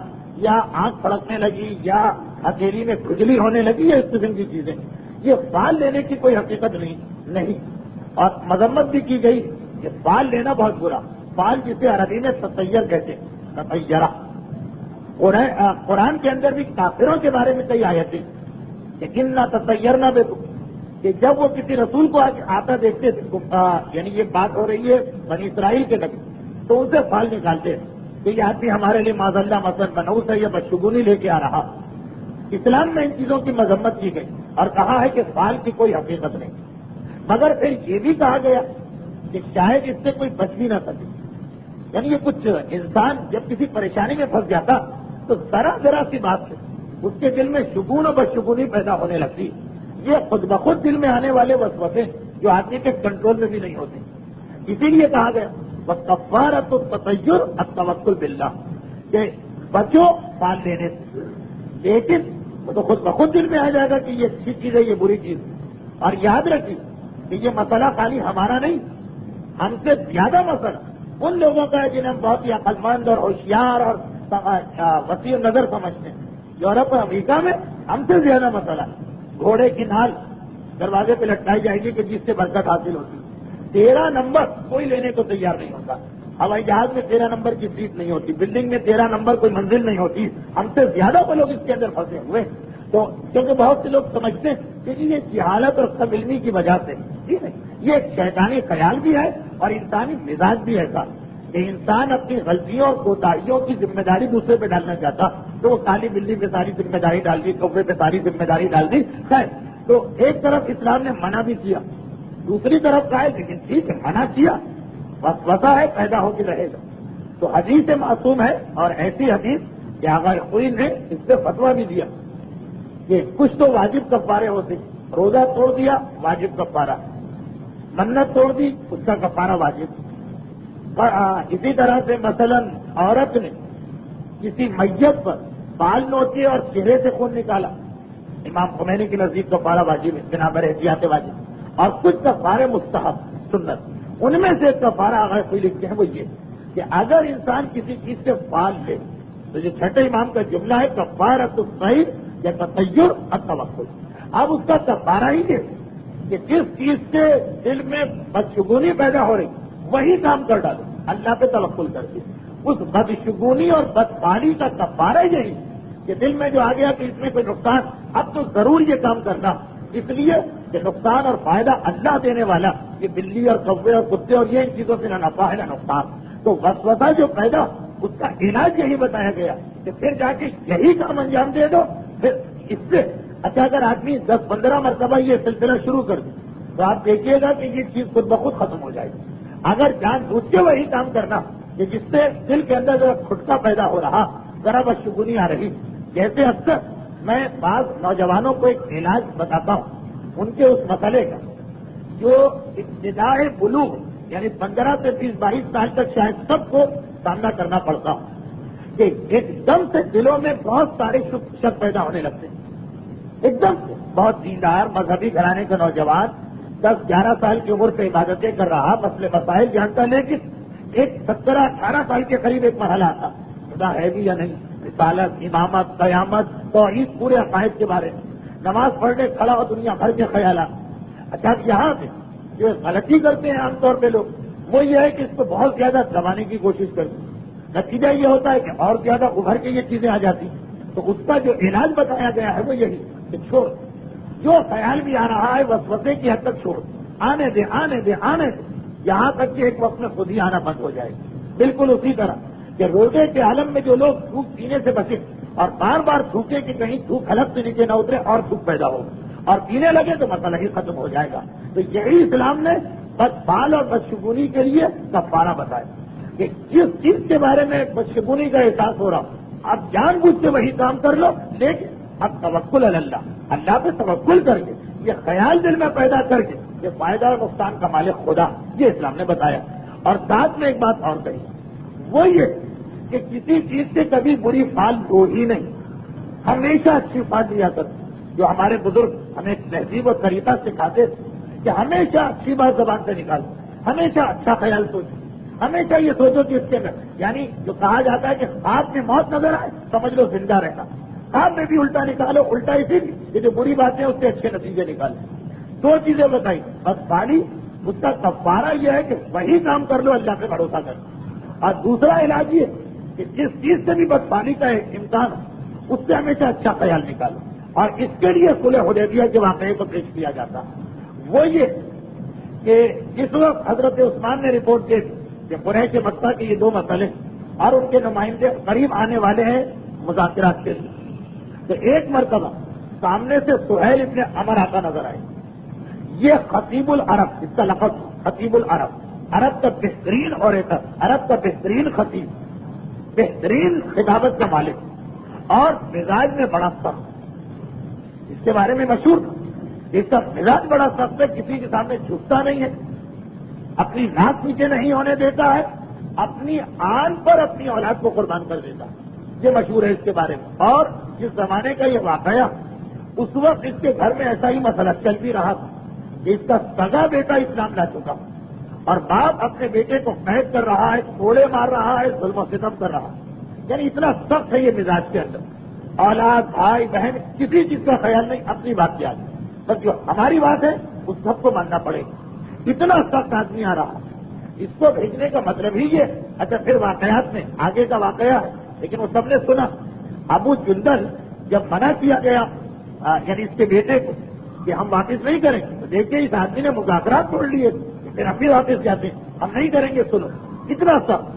Speaker 1: یا آنکھ پھڑکنے لگی، یا ہتھیلی میں کھجلی ہونے لگی، یا اس قسم کی چیزیں، یہ فال لینے کی کوئی حقیقت نہیں۔ اور مذمت بھی کی گئی کہ فال لینا بہت برا، فال جسے عربی میں تطیر کہتے ہیں، تطیرہ۔ قرآن کے اندر بھی کافروں کے بارے میں کئی آیتیں کہ اننا تطیرنا بکم، کہ جب وہ کسی رسول کو آتا دیکھتے تھے، یعنی یہ بات ہو رہی ہے بنی اسرائیل کے نبی، تو اسے فال نکالتے کہ یہ آدمی ہمارے لیے معاذ اللہ مثلا منحوس ہے یا بدشگونی لے کے آ رہا۔ اسلام میں ان چیزوں کی مذمت کی گئی اور کہا ہے کہ فال کی کوئی حقیقت نہیں، مگر پھر یہ بھی کہا گیا کہ شاید اس سے کوئی بچ بھی نہ سکے۔ یعنی یہ کچھ انسان جب کسی پریشانی میں پھنس جاتا تو ذرا سی بات سے اس کے دل میں شگون اور بدشگونی پیدا ہونے لگتی۔ یہ خود بخود دل میں آنے والے وسوسے جو آدمی کے کنٹرول میں بھی نہیں ہوتے، اسی لیے کہا گیا وَكَفَّارَةُ التَّطَيُّرِ التَّوَكُّلُ بِاللَّهِ، کہ بچو فال لینے سے، لیکن وہ تو خود بخود دل میں آ جائے گا کہ یہ اچھی چیز ہے، یہ بری چیز ہے۔ اور یاد رکھیے کہ یہ مسئلہ خالی ہمارا نہیں، ہم سے زیادہ مسئلہ ان لوگوں کا ہے جنہیں ہم بہت ہی عقل مند اور ہوشیار اور وسیع نظر سمجھتے ہیں۔ یورپ اور امریکہ میں ہم سے زیادہ مسئلہ ہے۔ گھوڑے کی نال دروازے پہ لٹکائی جائے گی کہ جس سے برکت حاصل ہوتی، 13 نمبر کوئی لینے کو تیار نہیں ہوتا، ہوائی جہاز میں 13 نمبر کی سیٹ نہیں ہوتی، بلڈنگ میں 13 نمبر کوئی منزل نہیں ہوتی، ہم سے زیادہ وہ لوگ اس کے اندر پھنسے ہوئے۔ تو کیونکہ بہت سے لوگ سمجھتے ہیں کہ یہ جہالت اور کم علمی کی وجہ سے، ٹھیک ہے، یہ ایک شیطانی خیال بھی ہے اور انسانی مزاج بھی ایسا کہ انسان اپنی غلطیوں اور کوتاہیوں کی ذمہ داری دوسرے پہ ڈالنا چاہتا، تو وہ کالی بلی پہ ساری ذمہ داری ڈال دی، کپڑے پہ ساری ذمہ داری ڈال دی۔ خیر، تو ایک طرف اسلام نے منع بھی کیا، دوسری طرف کہا ہے لیکن ٹھیک ہے منع کیا، وسوسہ ہے پیدا ہو کے رہے گا، تو حدیث معصوم ہے، اور ایسی حدیث کہ آغا خوین نے اس سے فتویٰ بھی دیا کہ کچھ تو واجب کفارے ہوتے، روزہ توڑ دیا واجب کفارہ، منت توڑ دی اس کا کفارہ واجب۔ اسی طرح سے مثلا عورت نے کسی میت پر بال نوچے اور چہرے سے خون نکالا، امام خمینی کے نزدیک کفارہ واجب ہے، بنابر احتیاط واجب، اور کچھ کفارے مستحب سنت، ان میں سے کفارہ اگر کوئی لکھتے ہیں وہ یہ کہ اگر انسان کسی چیز سے فال لے تو جو چھٹے امام کا جملہ ہے کفارۃ الصید یا تطیر التوکل، اب اس کا کفارہ ہی دے کہ جس چیز سے دل میں بدشگونی پیدا ہو رہی وہی کام کر ڈالو اللہ پہ توکل کر کے. اس بدشگونی اور بدفالی کا کفارہ یہی کہ دل میں جو آ گیا کہ اس میں کوئی نقصان، اب تو ضرور یہ کام کرنا، اس لیے کہ نقصان اور فائدہ اللہ دینے والا، یہ بلی اور کوے اور کتے اور یہ ان چیزوں سے نہ نفع ہے نہ نقصان. تو وسوسہ جو پیدا اس کا علاج یہی بتایا گیا کہ پھر جا کے یہی کام انجام دے دو. پھر اس سے اچھا اگر آدمی 10-15 مرتبہ یہ سلسلہ شروع کر دے تو آپ دیکھیے گا کہ یہ چیز خود بخود ختم ہو جائے گی. اگر جان بوجھ کے وہی کام کرنا کہ جس سے دل کے اندر ذرا کھٹکا پیدا ہو رہا، ذرا بدشگونی آ رہی، جیسے اکثر میں بعض نوجوانوں کو ایک علاج بتاتا ہوں ان کے اس مسئلے کا جو ابتدائی بلوغ یعنی 15 سے 20-22 سال تک شاید سب کو سامنا کرنا پڑتا ہوں کہ ایک دم سے دلوں میں بہت سارے شک پیدا ہونے لگتے ہیں. ایک دم سے بہت دیندار مذہبی گھرانے کا نوجوان 10-11 سال کی عمر سے عبادتیں کر رہا، مسئلے مسائل جانتا، لیکن ایک 17-18 سال کے قریب ایک مرحلہ آتا خدا ہے بھی یا نہیں، رسالت، امامت، قیامت، توحید، پورے عقائد کے بارے میں نماز پڑھنے کھڑا ہو دنیا بھر کے خیالات. اچھا یہاں پہ جو غلطی کرتے ہیں عام طور پہ لوگ وہ یہ ہے کہ اس کو بہت زیادہ دبانے کی کوشش کرتے ہیں. نتیجہ یہ ہوتا ہے کہ اور زیادہ ابھر کے یہ چیزیں آ جاتی ہیں. تو اس کا جو علاج بتایا گیا ہے وہ یہی کہ چھوڑ، جو خیال بھی آ رہا ہے وسوسے کی حد تک چھوڑ، آنے دے آنے دے آنے دے، یہاں تک کہ ایک وقت میں خود ہی آنا بند ہو جائے. بالکل اسی طرح کہ روزے کے عالم میں جو لوگ تھوک پینے سے بچے اور بار بار تھوکے کہ کہیں تھوک حلق سے نیچے نہ اترے اور تھوک پیدا ہو اور پینے لگے تو مسئلہ ہی ختم ہو جائے گا. تو یہی اسلام نے بدفال اور بدشگونی کے لیے کفارہ بتایا کہ جس چیز کے بارے میں بدشگونی کا احساس ہو رہا اب جان بوجھ کے وہی کام کر لو، لیکن اب توکل علی اللہ، اللہ پہ توکل کر کے یہ خیال دل میں پیدا کر کے کہ فائدہ اور نقصان کا مالک خدا، یہ اسلام نے بتایا. اور ساتھ میں ایک بات اور کہی، وہ یہ کہ کسی چیز سے کبھی بری فال دو ہی نہیں، ہمیشہ اچھی فال لیا کرتے. جو ہمارے بزرگ ہمیں تہذیب اور طریقہ سکھاتے تھے کہ ہمیشہ اچھی بات زبان سے نکالو، ہمیشہ اچھا خیال سوچو، ہمیشہ یہ سوچو کہ اس کے اندر یعنی جو کہا جاتا ہے کہ خواب میں موت نظر آئے سمجھ لو زندہ رہنا، خواب میں بھی الٹا نکالو، الٹا اسی لیے کہ جو بری باتیں اس سے اچھے نتیجے نکالیں. دو چیزیں بتائی، بس فالی اس کا کفارہ یہ ہے کہ وہی کام کر لو اللہ پہ بھروسہ کر. اور دوسرا علاج یہ کہ جس چیز سے بھی بدفالی کا امکان ہو اس سے ہمیشہ اچھا خیال نکالو. اور اس کے لیے صلح حدیبیہ کے واقعے کو پیش کیا جاتا وہ یہ کہ جس وقت حضرت عثمان نے رپورٹ کی کہ قریش مکہ کے یہ دو مسئلے اور ان کے نمائندے قریب آنے والے ہیں مذاکرات کے لیے، تو ایک مرتبہ سامنے سے سہیل ابن عمر آتا نظر آئے. یہ خطیب العرب، اس کا لفظ خطیب العرب، عرب کا بہترین اوریٹر، عرب کا بہترین خطیب، بہترین خطابت کا مالک اور مزاج میں بڑا سخت، اس کے بارے میں مشہور تھا. اس کا مزاج بڑا سخت ہے، کسی کے سامنے جھکتا نہیں ہے، اپنی ناک نیچے نہیں ہونے دیتا ہے، اپنی آن پر اپنی اولاد کو قربان کر دیتا ہے. یہ مشہور ہے اس کے بارے میں. اور جس زمانے کا یہ واقعہ اس وقت اس کے گھر میں ایسا ہی مسئلہ چل بھی رہا تھا کہ اس کا سگا بیٹا اسلام لا چکا اور باپ اپنے بیٹے کو قید کر رہا ہے، کوڑے مار رہا ہے، ظلم و ستم کر رہا ہے. یعنی اتنا سخت ہے یہ مزاج کے اندر. اولاد، بھائی، بہن، کسی چیز کا خیال نہیں، اپنی بات کی آتی، بس جو ہماری بات ہے اس سب کو ماننا پڑے گا. اتنا سخت آدمی آ رہا، اس کو بھیجنے کا مطلب ہی یہ. اچھا پھر واقعات میں آگے کا واقعہ ہے، لیکن وہ سب نے سنا. ابو جندل جب منع کیا گیا یعنی اس کے بیٹے کو کہ ہم واپس نہیں کریں گے، تو دیکھیے اس آدمی نے مذاکرات چھوڑ لیے، پھر ہم بھی واپس جاتے ہیں، ہم نہیں کریں گے. سنو اتنا سخت.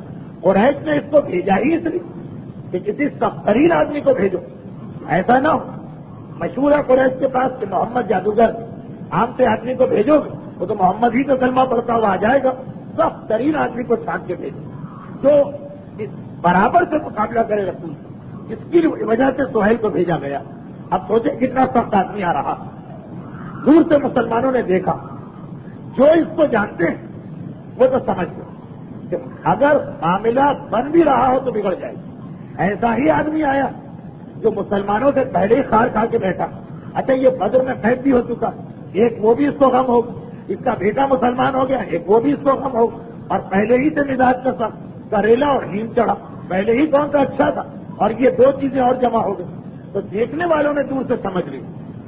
Speaker 1: قریش نے اس کو بھیجا ہی اس لیے کہ کسی سخت ترین آدمی کو بھیجو، ایسا نہ ہو. مشہور ہے قریش کے پاس کہ محمد جادوگر، عام سے آدمی کو بھیجو گے وہ تو محمد ہی کا کلمہ پڑتا ہوا آ جائے گا. سخت ترین آدمی کو چھانٹ کے بھیجو جو اس برابر سے مقابلہ کرے رسول. اس کی وجہ سے سہیل کو بھیجا گیا. اب سوچیں کتنا سخت آدمی آ رہا. دور سے مسلمانوں نے دیکھا، جو اس کو جانتے ہیں وہ تو سمجھ گئے کہ اگر معاملہ بن بھی رہا ہو تو بگڑ جائے گا. ایسا ہی آدمی آیا جو مسلمانوں سے پہلے ہی خار کھا کے بیٹھا. اچھا یہ بدر میں قید بھی ہو چکا، ایک وہ بھی اس کو غم ہوگا، اس کا بیٹا مسلمان ہو گیا، ایک وہ بھی اس کو غم ہوگا، اور پہلے ہی سے مزاج کا سخت. کریلا اور ہیم چڑھا، پہلے ہی کون سا اچھا تھا اور یہ دو چیزیں اور جمع ہو گئی، تو دیکھنے والوں نے دور سے سمجھ لی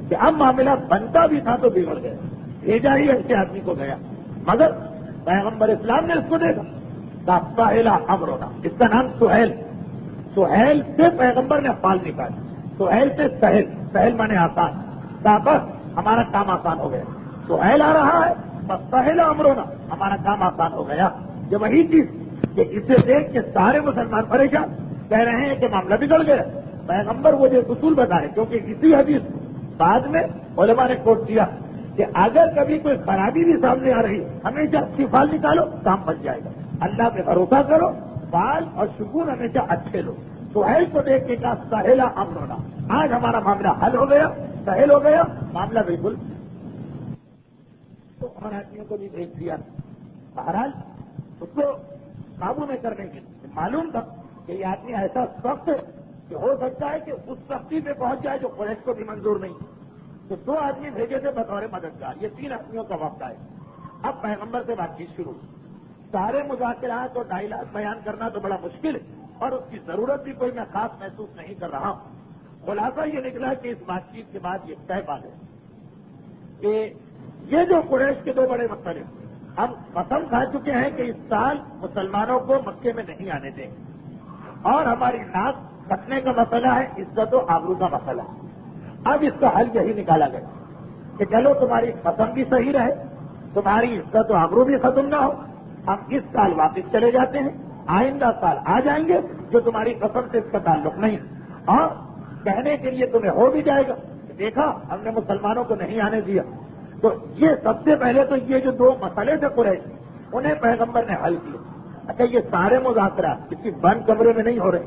Speaker 1: کہ اب معاملہ بنتا بھی تھا تو بگڑ گیا، بھیجا ہی ایسے آدمی کو گیا، مگر پیغمبر اسلام نے اس کو دیکھا، سہیلا امرونا، اس کا نام سہیل، سہیل سے پیغمبر نے فال نکالا، سہیل سے سہل، سہل مانے آسان، بس ہمارا کام آسان ہو گیا، سہیل آ رہا ہے بس سہیلا امرونا، ہمارا کام آسان ہو گیا۔ یہ وہی چیز کہ اسے دیکھ کے سارے مسلمان پریشان، کہہ رہے ہیں کہ معاملہ بگڑ گیا، پیغمبر وہ جو اصول بتائے، کیونکہ اسی حدیث بعد میں علماء نے کوٹ کیا کہ اگر کبھی کوئی خرابی بھی سامنے آ رہی ہمیشہ اچھی فال نکالو، کام بن جائے گا، اللہ پہ بھروسہ کرو، فال اور شکون ہمیشہ اچھے لو۔ سہیل کو دیکھ کے کہا سہیلا امرونا، آج ہمارا معاملہ حل ہو گیا، سہیل ہو گیا، معاملہ بالکل تو ہمارے آدمیوں کو بھی بھیج دیا۔ بہرحال اس کو قابو میں کرنے کے لیے معلوم تھا کہ یہ آدمی ایسا سخت ہے کہ ہو سکتا ہے کہ اس سختی پہ پہنچ جائے جو قریش کو بھی منظور نہیں، تو دو آدمی بھیجے تھے بطور مددگار، یہ 3 آدمیوں کا وقت آئے۔ اب پیغمبر سے بات چیت شروع، سارے مذاکرات اور ڈائلاگ بیان کرنا تو بڑا مشکل ہے اور اس کی ضرورت بھی کوئی میں خاص محسوس نہیں کر رہا ہوں۔ خلاصہ یہ نکلا کہ اس بات چیت کے بعد یہ طے پا گئے کہ یہ جو قریش کے 2 بڑے مسئلے، ہم قسم کھا چکے ہیں کہ اس سال مسلمانوں کو مکے میں نہیں آنے دیں، اور ہماری ناک کٹنے کا مسئلہ ہے، عزت و آبرو کا مسئلہ ہے۔ اب اس کا حل یہی نکالا گیا کہ چلو تمہاری قسم بھی صحیح رہے، تمہاری عزت و آبرو بھی ختم نہ ہو، ہم اس سال واپس چلے جاتے ہیں، آئندہ سال آ جائیں گے جو تمہاری قسم سے اس کا تعلق نہیں، اور کہنے کے لیے تمہیں ہو بھی جائے گا کہ دیکھا ہم نے مسلمانوں کو نہیں آنے دیا۔ تو یہ سب سے پہلے تو یہ جو 2 مسئلے تھے قریش، انہیں پیغمبر نے حل کیا۔ اچھا یہ سارے مذاکرات کسی بند کمرے میں نہیں ہو رہے،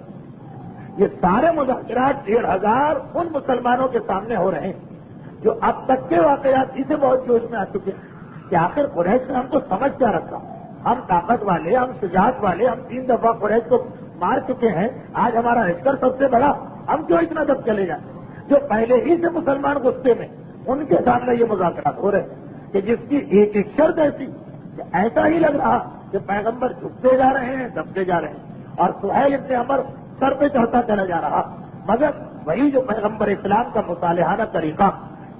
Speaker 1: یہ سارے مذاکرات 1500 ان مسلمانوں کے سامنے ہو رہے ہیں جو اب تک کے واقعات اسے بہت جوش میں آ چکے ہیں کہ آخر قریش نے ہم کو سمجھ کیا رکھا، ہم طاقت والے، ہم شجاعت والے، ہم 3 دفعہ قریش کو مار چکے ہیں، آج ہمارا لشکر سب سے بڑا، ہم کیوں اتنا دب چلے جائیں؟ جو پہلے ہی سے مسلمان غصے میں، ان کے سامنے یہ مذاکرات ہو رہے ہیں کہ جس کی ایک ایک شرط ایسی کہ ایسا ہی لگ رہا کہ پیغمبر جھکتے جا رہے ہیں، دبتے جا رہے ہیں، اور سہیل ابن عمر سر پہ چڑھتا چلا جا رہا، مگر وہی جو پیغمبر اسلام کا مصالحانہ طریقہ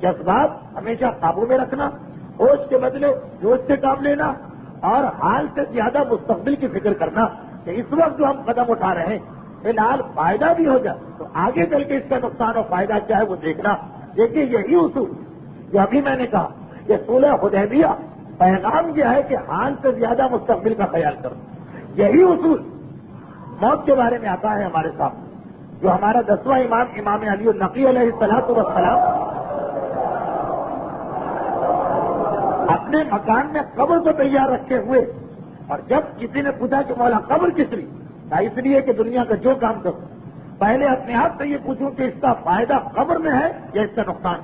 Speaker 1: کہ اسباب ہمیشہ قابو میں رکھنا، ہوش کے بدلے جوش سے کام لینا، اور حال سے زیادہ مستقبل کی فکر کرنا کہ اس وقت جو ہم قدم اٹھا رہے ہیں فی الحال فائدہ بھی ہو جائے تو آگے چل کے اس کا نقصان اور فائدہ کیا ہے وہ دیکھنا۔ دیکھیے یہی اصول جو ابھی میں نے کہا کہ صلح حدیبیہ پیغام یہ ہے کہ حال سے زیادہ مستقبل کا خیال کرو، یہی اصول موت کے بارے میں آتا ہے ہمارے سامنے، جو ہمارا 10واں امام امام علی النقی علیہ الصلوۃ والسلام اپنے مکان میں قبر کو تیار رکھے ہوئے، اور جب کسی نے پوچھا کہ مولا قبر کس لیے، اس لیے کہ دنیا کا جو کام کرو پہلے اپنے آپ سے یہ پوچھوں کہ اس کا فائدہ قبر میں ہے یا اس کا نقصان،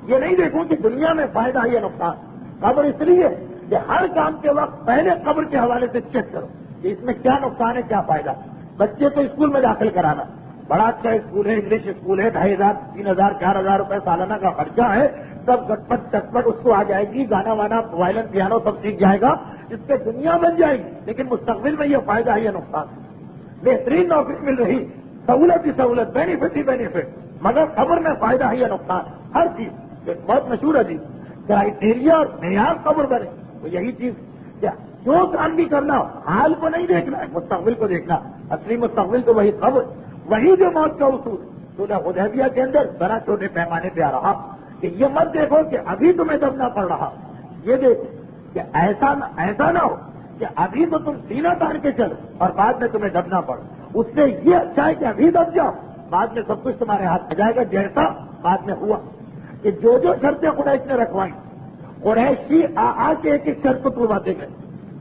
Speaker 1: یہ نہیں دیکھوں کہ دنیا میں فائدہ ہے یا نقصان۔ قبر اس لیے کہ ہر کام کے وقت پہلے قبر کے حوالے سے چیک کرو کہ اس میں کیا نقصان ہے کیا فائدہ۔ بچے کو اسکول میں داخل کرانا، بڑا اچھا اسکول ہے، انگلش اسکول ہے، 2500 3000 4000 روپے سالانہ کا خرچہ ہے، سب گٹپٹ چٹپٹ اس کو آ جائے گی، گانا وانا وائلن پیانو سب سیکھ جائے گا، اس سے دنیا بن جائے گی، لیکن مستقبل میں یہ فائدہ ہے یا نقصان۔ بہترین نوکری مل رہی، سہولت ہی سہولت، بینیفٹ ہی بینیفٹ، مگر قبر میں فائدہ ہے یا نقصان، ہر چیز ایک بہت مشہور حدیث کرائیٹیریا اور معیار قبر بنے، تو یہی چیز کیا جو کام بھی کرنا حال کو نہیں دیکھنا ہے، مستقبل کو دیکھنا، اصلی مستقبل تو وہی قبر، وہی جو موت کا اصول صلح حدیبیہ کے اندر ذرا چھوٹے پیمانے پہ آ رہا کہ یہ مت دیکھو کہ ابھی تمہیں دبنا پڑ رہا، یہ دیکھو کہ ایسا نہ ہو کہ ابھی تو تم سینہ تان کے چلو اور بعد میں تمہیں دبنا پڑ، اس سے یہ اچھا ہے کہ ابھی دب جاؤ، بعد میں سب کچھ تمہارے ہاتھ آ جائے گا، جیسا بعد میں ہوا کہ جو شرطیں قریش نے رکھوائیں، قریشی آ کے ایک ایک شرط کو توڑواتے گئے،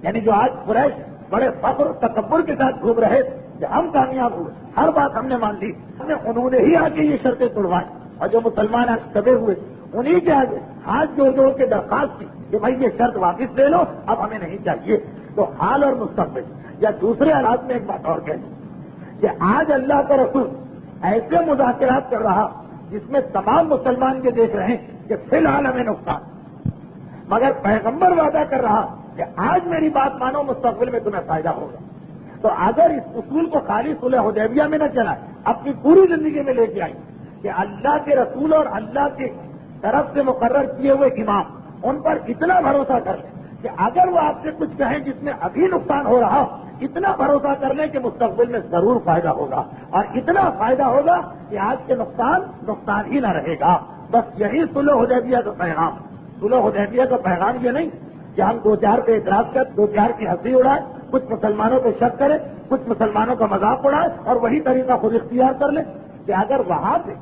Speaker 1: یعنی جو آج قریش بڑے فخر و تکبر کے ساتھ گھوم رہے کہ ہم کامیاب ہوئے، ہر بات ہم نے مان لی، انہوں نے ہی آ کے یہ شرطیں توڑوائیں، اور جو مسلمان آج دبے ہوئے انہیں کے آگے ہاتھ جوڑ جوڑ کے درخواست کی کہ بھائی یہ شرط واپس لے لو، اب ہمیں نہیں چاہیے۔ تو حال اور مستقبل یا دوسرے حالات میں ایک بات اور کہہ کہ آج اللہ کا رسول ایسے مذاکرات کر رہا جس میں تمام مسلمان یہ دیکھ رہے ہیں کہ فی الحال ہمیں نقصان، مگر پیغمبر وعدہ کر رہا کہ آج میری بات مانو، مستقبل میں تمہیں فائدہ ہوگا۔ تو اگر اس اصول کو خالی صلح حدیبیہ میں نہ چلائیں، اپنی پوری زندگی میں لے کے آئیں کہ اللہ کے رسول اور اللہ کی طرف سے مقرر کیے ہوئے امام، ان پر اتنا بھروسہ کر لیں کہ اگر وہ آپ سے کچھ کہیں جس میں ابھی نقصان ہو رہا، اتنا بھروسہ کر لیں کہ مستقبل میں ضرور فائدہ ہوگا، اور اتنا فائدہ ہوگا کہ آج کے نقصان ہی نہ رہے گا۔ بس یہی صلح حدیبیہ کا پیغام۔ صلح حدیبیہ کا پیغام یہ نہیں کہ ہم دو چار پہ اعتراض کر، دو چار کی ہنسی اڑائے، کچھ مسلمانوں پہ شک کرے، کچھ مسلمانوں کا مذاق اڑائے اور وہی طریقہ خود اختیار کر لے، کہ اگر وہاں سے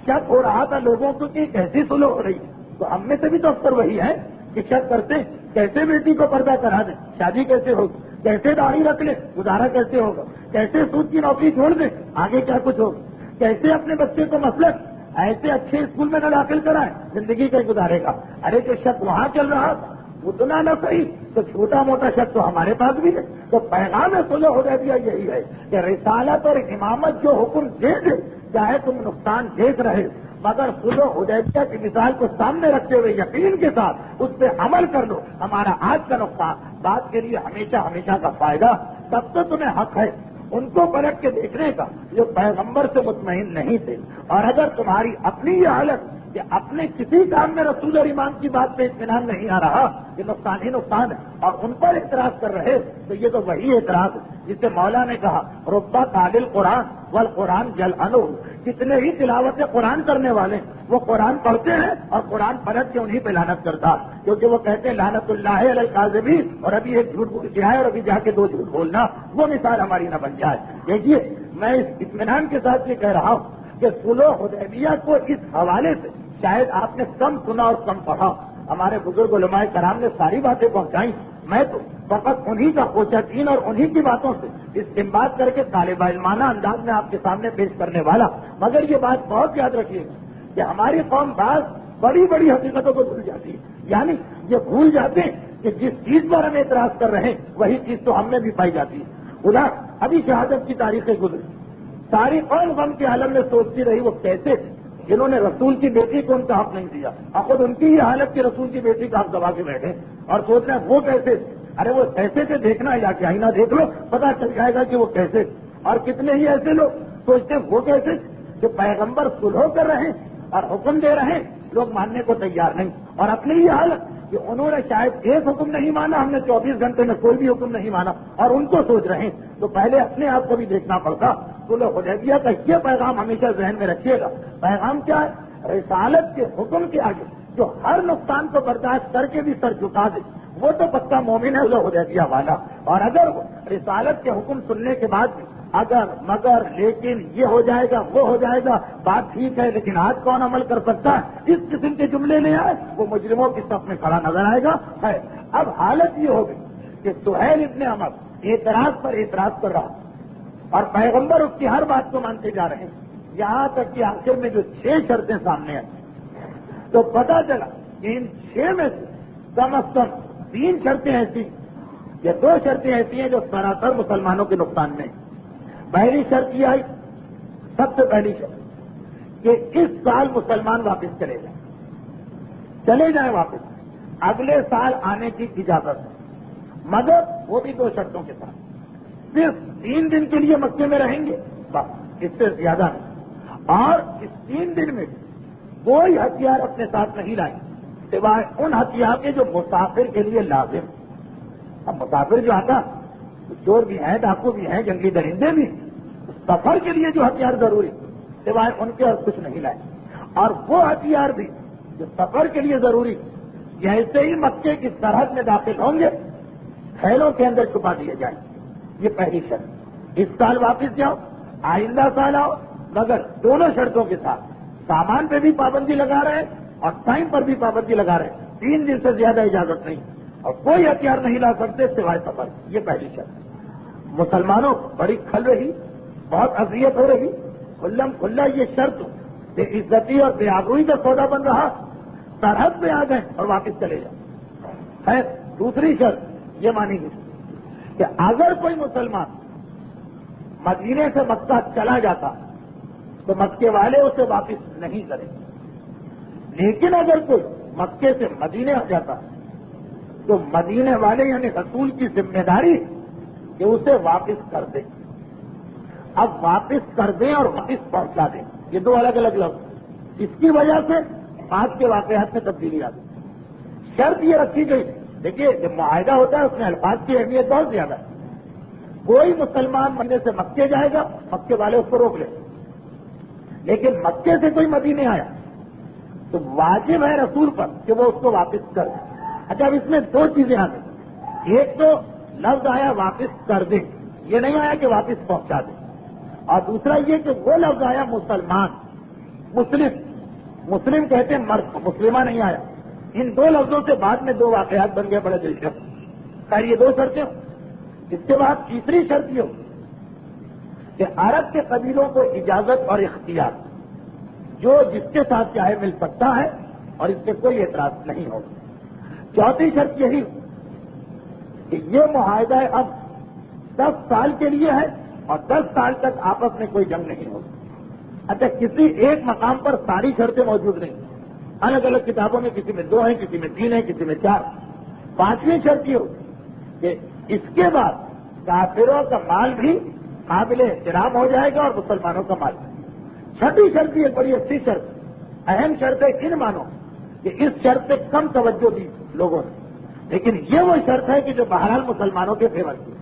Speaker 1: شک ہو رہا تھا لوگوں کو کہ کیسی صلح ہو رہی ہے، تو ہم میں سے بھی تو اکثر وہی ہے کہ شک کرتے ہیں کیسے بیٹی کو پردہ کرا دیں، شادی کیسے ہوگی، کیسے داڑھی رکھ لیں، گزارا کیسے ہوگا، کیسے سود کی نوکری چھوڑ دیں، آگے کیا کچھ ہوگا، کیسے اپنے بچے کو مسلک ایسے اچھے اسکول میں نہ داخل کرائیں، زندگی کا گزارے گا۔ ارے جو شک وہاں چل رہا تھا اتنا نہ صحیح تو چھوٹا موٹا شک تو ہمارے پاس بھی ہے۔ تو پیغام صلح حدیبیہ یہی ہے کہ رسالت اور امامت جو حکم دے دے، چاہے تم نقصان دیکھ رہے، مگر صلح حدیبیہ کی مثال کو سامنے رکھتے ہوئے یقین کے ساتھ اس پہ عمل کر لو، ہمارا آج کا نقصان بات کے لیے ہمیشہ کا فائدہ، تب تو تمہیں حق ہے ان کو پلٹ کے دیکھنے کا جو پیغمبر سے مطمئن نہیں تھے۔ اور اگر تمہاری اپنی یہ حالت کہ اپنے کسی کام میں رسول اور امام کی بات پہ اطمینان نہیں آ رہا، یہ نقصان ہی نقصان ہے، اور ان پر اعتراض کر رہے، تو یہ تو وہی اعتراض ہے جسے مولا نے کہا ربا قابل قرآن والقرآن جلعنہ، کتنے ہی تلاوت قرآن کرنے والے وہ قرآن پڑھتے ہیں اور قرآن پلٹ کے انہیں پہ لعنت کرتا، کیونکہ وہ کہتے ہیں لعنت اللہ علی الکاذبین، اور ابھی ایک جھوٹ بول گیا ہے اور ابھی جا کے دو جھوٹ بولنا، وہ مثال ہماری نہ بن جائے۔ دیکھیے میں اس اطمینان کے ساتھ یہ کہہ رہا ہوں کہ صلح حدیبیہ کو اس حوالے سے شاید آپ نے کم سنا اور کم پڑھا، ہمارے بزرگ علماء کرام نے ساری باتیں پہنچائیں، میں تو فقط انہی کا کوچتین اور انہی کی باتوں سے استنباط کر کے طالب علمانہ انداز میں آپ کے سامنے پیش کرنے والا۔ مگر یہ بات بہت یاد رکھیے کہ ہماری قوم بعض بڑی بڑی حقیقتوں کو بھول جاتی ہے، یعنی یہ بھول جاتے ہیں کہ جس چیز پر ہم اعتراض کر رہے ہیں وہی چیز تو ہم میں بھی پائی جاتی ہے۔ خدا ابھی شہادت کی تاریخیں گزری، ساری قوم غم کے عالم میں سوچتی رہی وہ کیسے جنہوں نے رسول کی بیٹی کو ان کا حق نہیں دیا، اور خود ان کی یہ حالت کہ رسول کی بیٹی کا حق دبا کے بیٹھے اور سوچ رہے ہیں وہ کیسے، ارے وہ کیسے سے دیکھنا یا کہ آئینہ دیکھ لو پتا چل جائے گا کہ وہ کیسے۔ اور کتنے ہی ایسے لوگ سوچتے ہیں وہ کیسے کہ پیغمبر صلح کر رہے ہیں اور حکم دے رہے ہیں، لوگ ماننے کو تیار نہیں، اور اپنی یہ حالت کہ انہوں نے شاید ایک حکم نہیں مانا، ہم نے 24 گھنٹے میں کوئی بھی حکم نہیں مانا، اور ان کو سوچ رہے ہیں، تو پہلے اپنے آپ کو بھی دیکھنا پڑتا۔ صلح حدیبیہ کا یہ پیغام ہمیشہ ذہن میں رکھیے گا، پیغام کیا ہے؟ رسالت کے حکم کے آگے جو ہر نقصان کو برداشت کر کے بھی سر جھکا دے وہ تو پکا مومن ہے صلح حدیبیہ والا، اور اگر رسالت کے حکم سننے کے بعد بھی اگر مگر لیکن یہ ہو جائے گا وہ ہو جائے گا، بات ٹھیک ہے لیکن آج کون عمل کر سکتا ہے، اس قسم کے جملے لے آئے وہ مجرموں کی صف میں کھڑا نظر آئے گا ہے۔ اب حالت یہ ہوگی کہ سہیل ابن عمر اعتراض پر اعتراض کر رہا اور پیغمبر اس کی ہر بات کو مانتے جا رہے ہیں، یہاں تک کہ آخر میں جو 6 شرطیں سامنے آئی تو پتا چلا کہ ان 6 میں سے کم از کم 3 شرطیں ایسی یا 2 شرطیں ایسی ہیں جو سراسر مسلمانوں کے نقصان میں ہیں۔ پہلی شرط یہ آئی، سب سے پہلی شرط کہ اس سال مسلمان واپس چلے جائیں واپس، اگلے سال آنے کی اجازت ہے، مگر وہ بھی 2 شرطوں کے ساتھ، صرف 3 دن کے لیے مکے میں رہیں گے بس، اس سے زیادہ نہیں، اور اس 3 دن میں کوئی ہتھیار اپنے ساتھ نہیں لائیں سوائے ان ہتھیار کے جو مسافر کے لیے لازم۔ اب مسافر جو آتا چور بھی ہیں، ڈاکو بھی ہیں، جنگلی درندے بھی، سفر کے لیے جو ہتھیار ضروری سوائے ان کے اور کچھ نہیں لائیں، اور وہ ہتھیار بھی جو سفر کے لیے ضروری جیسے ہی مکے کی سرحد میں داخل ہوں گے خیلوں کے اندر چھپا دیے جائیں۔ یہ پہلی شرط، اس سال واپس جاؤ، آئندہ سال آؤ، مگر دونوں شرطوں کے ساتھ سامان پہ بھی پابندی لگا رہے ہیں اور ٹائم پر بھی پابندی لگا رہے ہیں، 3 دن سے زیادہ اجازت نہیں، اور کوئی ہتھیار نہیں لا سکتے سوائے سفر۔ یہ پہلی شرط۔ مسلمانوں کو بڑی کھل رہی، بہت اذیت ہو رہی، کھلم کھلا یہ شرط بے عزتی اور بے آبروئی کا سودا بن رہا، سرحد پہ آ گئے اور واپس چلے جائیں۔ خیر دوسری شرط یہ مانی گئی کہ اگر کوئی مسلمان مدینے سے مکہ چلا جاتا تو مکے والے اسے واپس نہیں کریں، لیکن اگر کوئی مکے سے مدینے آ جاتا تو مدینے والے یعنی رسول کی ذمہ داری کہ اسے واپس کر دیں. اب واپس کر دیں اور واپس پہنچا دیں یہ دو الگ الگ لفظ. اس کی وجہ سے بعد کے واقعات میں تبدیلی آتی. شرط یہ رکھی گئی. دیکھیے جب معاہدہ ہوتا ہے اس میں الفاظ کی اہمیت بہت زیادہ ہے. کوئی مسلمان مدینے سے مکے جائے گا, مکے والے اس کو روک لیں, لیکن مکے سے کوئی مدینے آیا تو واجب ہے رسول پر کہ وہ اس کو واپس کر دیں. اچھا اب اس میں دو چیزیں آ گئی. ایک تو لفظ آیا واپس کر دیں, یہ نہیں آیا کہ واپس پہنچا دیں. اور دوسرا یہ کہ وہ لفظ آیا مسلمان, مسلم کہتے ہیں مرد, مسلمہ نہیں آیا. ان دو لفظوں سے بعد میں دو واقعات بن گئے بڑے دلچسپ. خیر یہ دو شرطیں. اس کے بعد تیسری شرط یہ ہو کہ عرب کے قبیلوں کو اجازت اور اختیار جو جس کے ساتھ چاہے مل سکتا ہے اور اس سے کوئی اعتراض نہیں ہوگا. چوتھی شرط یہی کہ یہ معاہدہ اب 10 سال کے لیے ہے اور 10 سال تک آپس میں کوئی جنگ نہیں ہوگی. اچھا کسی ایک مقام پر ساری شرطیں موجود نہیں, الگ الگ کتابوں میں کسی میں 2 ہیں, کسی میں 3 ہیں, کسی میں 4. پانچویں شرط یہ ہو کہ اس کے بعد کافروں کا مال بھی قابل احترام ہو جائے گا اور مسلمانوں کا مال بھی. چھٹی شرط بھی ایک بڑی اچھی شرط, اہم شرط ہے. ان مانو کہ اس شرط پہ کم توجہ دی لوگوں نے, لیکن یہ وہ شرط ہے کہ جو بہرحال مسلمانوں کے فیور کی.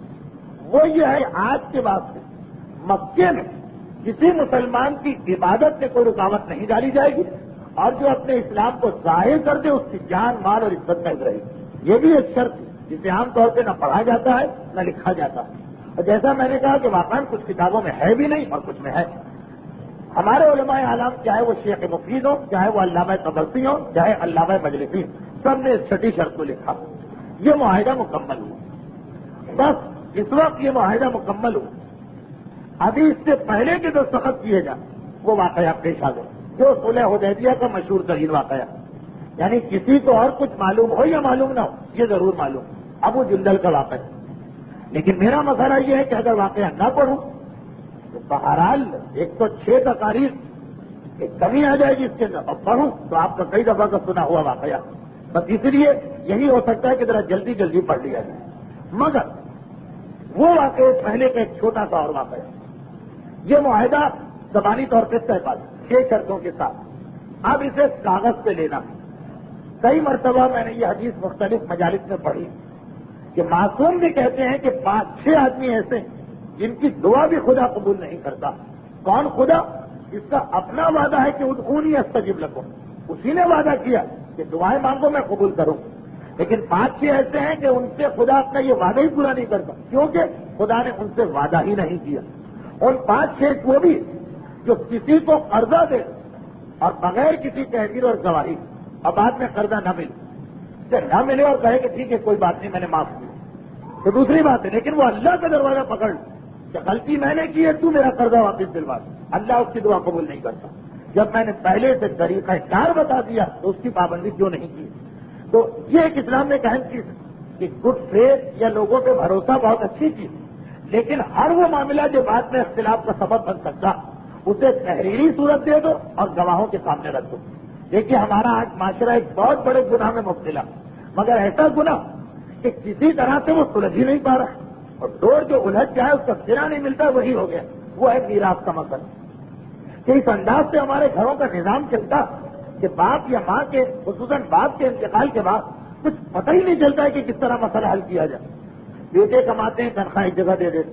Speaker 1: وہ یہ ہے آج کے بعد سے مکے میں کسی مسلمان کی عبادت میں کوئی رکاوٹ نہیں ڈالی جائے گی اور جو اپنے اسلام کو ظاہر کر دے اس کی جان مال اور عزت محفوظ رہے گی. یہ بھی ایک شرط ہے جسے عام طور پہ نہ پڑھا جاتا ہے نہ لکھا جاتا ہے. اور جیسا میں نے کہا کہ واقعی کچھ کتابوں میں ہے بھی نہیں اور کچھ میں ہے. ہمارے علماء اعلام چاہے وہ شیخ مفید ہو, چاہے وہ علامہ طبرسی ہو, چاہے علامہ مجلسی, سب نے اس چھٹی شرط کو لکھا. یہ معاہدہ مکمل ہوا. بس اس وقت یہ معاہدہ مکمل ہوا. ابھی اس سے پہلے کے جو سخت کیے جائیں وہ واقعہ پیش آ گئے, جو صلح حدیبیہ کا مشہور ترین واقعہ. یعنی کسی کو اور کچھ معلوم ہو یا معلوم نہ ہو, یہ ضرور معلوم ابو جندل کا واقعہ. لیکن میرا مسئلہ یہ ہے کہ اگر واقعہ نہ پڑھوں تو بہرحال 106 تقاریر ایک کمی آ جائے گی اس کے اندر, اور پڑھوں تو آپ کا کئی دفعہ کا سنا ہوا واقعہ. بس اسی لیے یہی ہو سکتا ہے کہ ذرا جلدی جلدی پڑھ لیا جائے. مگر وہ واقعہ پہلے کا ایک چھوٹا سا اور واقعہ. یہ معاہدہ زبانی طور پہ طے پا 6 شرطوں کے ساتھ. اب اسے کاغذ پہ لینا. کئی مرتبہ میں نے یہ حدیث مختلف مجالس میں پڑھی کہ معصوم بھی کہتے ہیں کہ 5-6 آدمی ایسے ہیں جن کی دعا بھی خدا قبول نہیں کرتا. کون خدا؟ جس کا اپنا وعدہ ہے کہ ادعونی استجب لکم, اسی نے وعدہ کیا کہ دعائیں مانگو میں قبول کروں. لیکن 5-6 ایسے ہیں کہ ان سے خدا اپنا یہ وعدہ ہی پورا نہیں کرتا, کیونکہ خدا نے ان سے وعدہ ہی نہیں کیا. ان 5-6 وہ بھی جو کسی کو قرضہ دے اور بغیر کسی تحریر اور گواہی اور بعد میں قرضہ نہ ملے اور کہے کہ ٹھیک ہے کوئی بات نہیں میں نے معاف کیا تو دوسری بات ہے. لیکن وہ اللہ کا دروازہ پکڑ کہ غلطی میں نے کی ہے تو میرا قرضہ واپس دلوا دے, اللہ اس کی دعا قبول نہیں کرتا. جب میں نے پہلے سے طریقہ کار بتا دیا تو اس کی پابندی کیوں نہیں کی. تو یہ ایک اسلام میں ایک اہم چیز ہے کہ گڈ فیتھ یا لوگوں پہ بھروسہ بہت اچھی چیز, لیکن ہر وہ معاملہ جو بعد میں اختلاف کا سبب بن سکتا اسے تحریری صورت دے دو اور گواہوں کے سامنے رکھ دو. دیکھیے ہمارا آج معاشرہ ایک بہت بڑے گناہ میں مبتلا, مگر ایسا گناہ کہ کسی طرح سے وہ سلجھ ہی نہیں پا رہا, اور ڈور جو الجھ جائے اس کا سرا نہیں ملتا, وہی ہو گیا. وہ ہے میراث کا مسئلہ کہ اس انداز سے ہمارے گھروں کا نظام چلتا کہ باپ یا ماں کے خصوصاً باپ کے انتقال کے بعد کچھ پتہ ہی نہیں چلتا ہے کہ کس طرح مسئلہ حل کیا جائے. بیٹے کماتے ہیں, تنخواہ ایک جگہ دے دیتے,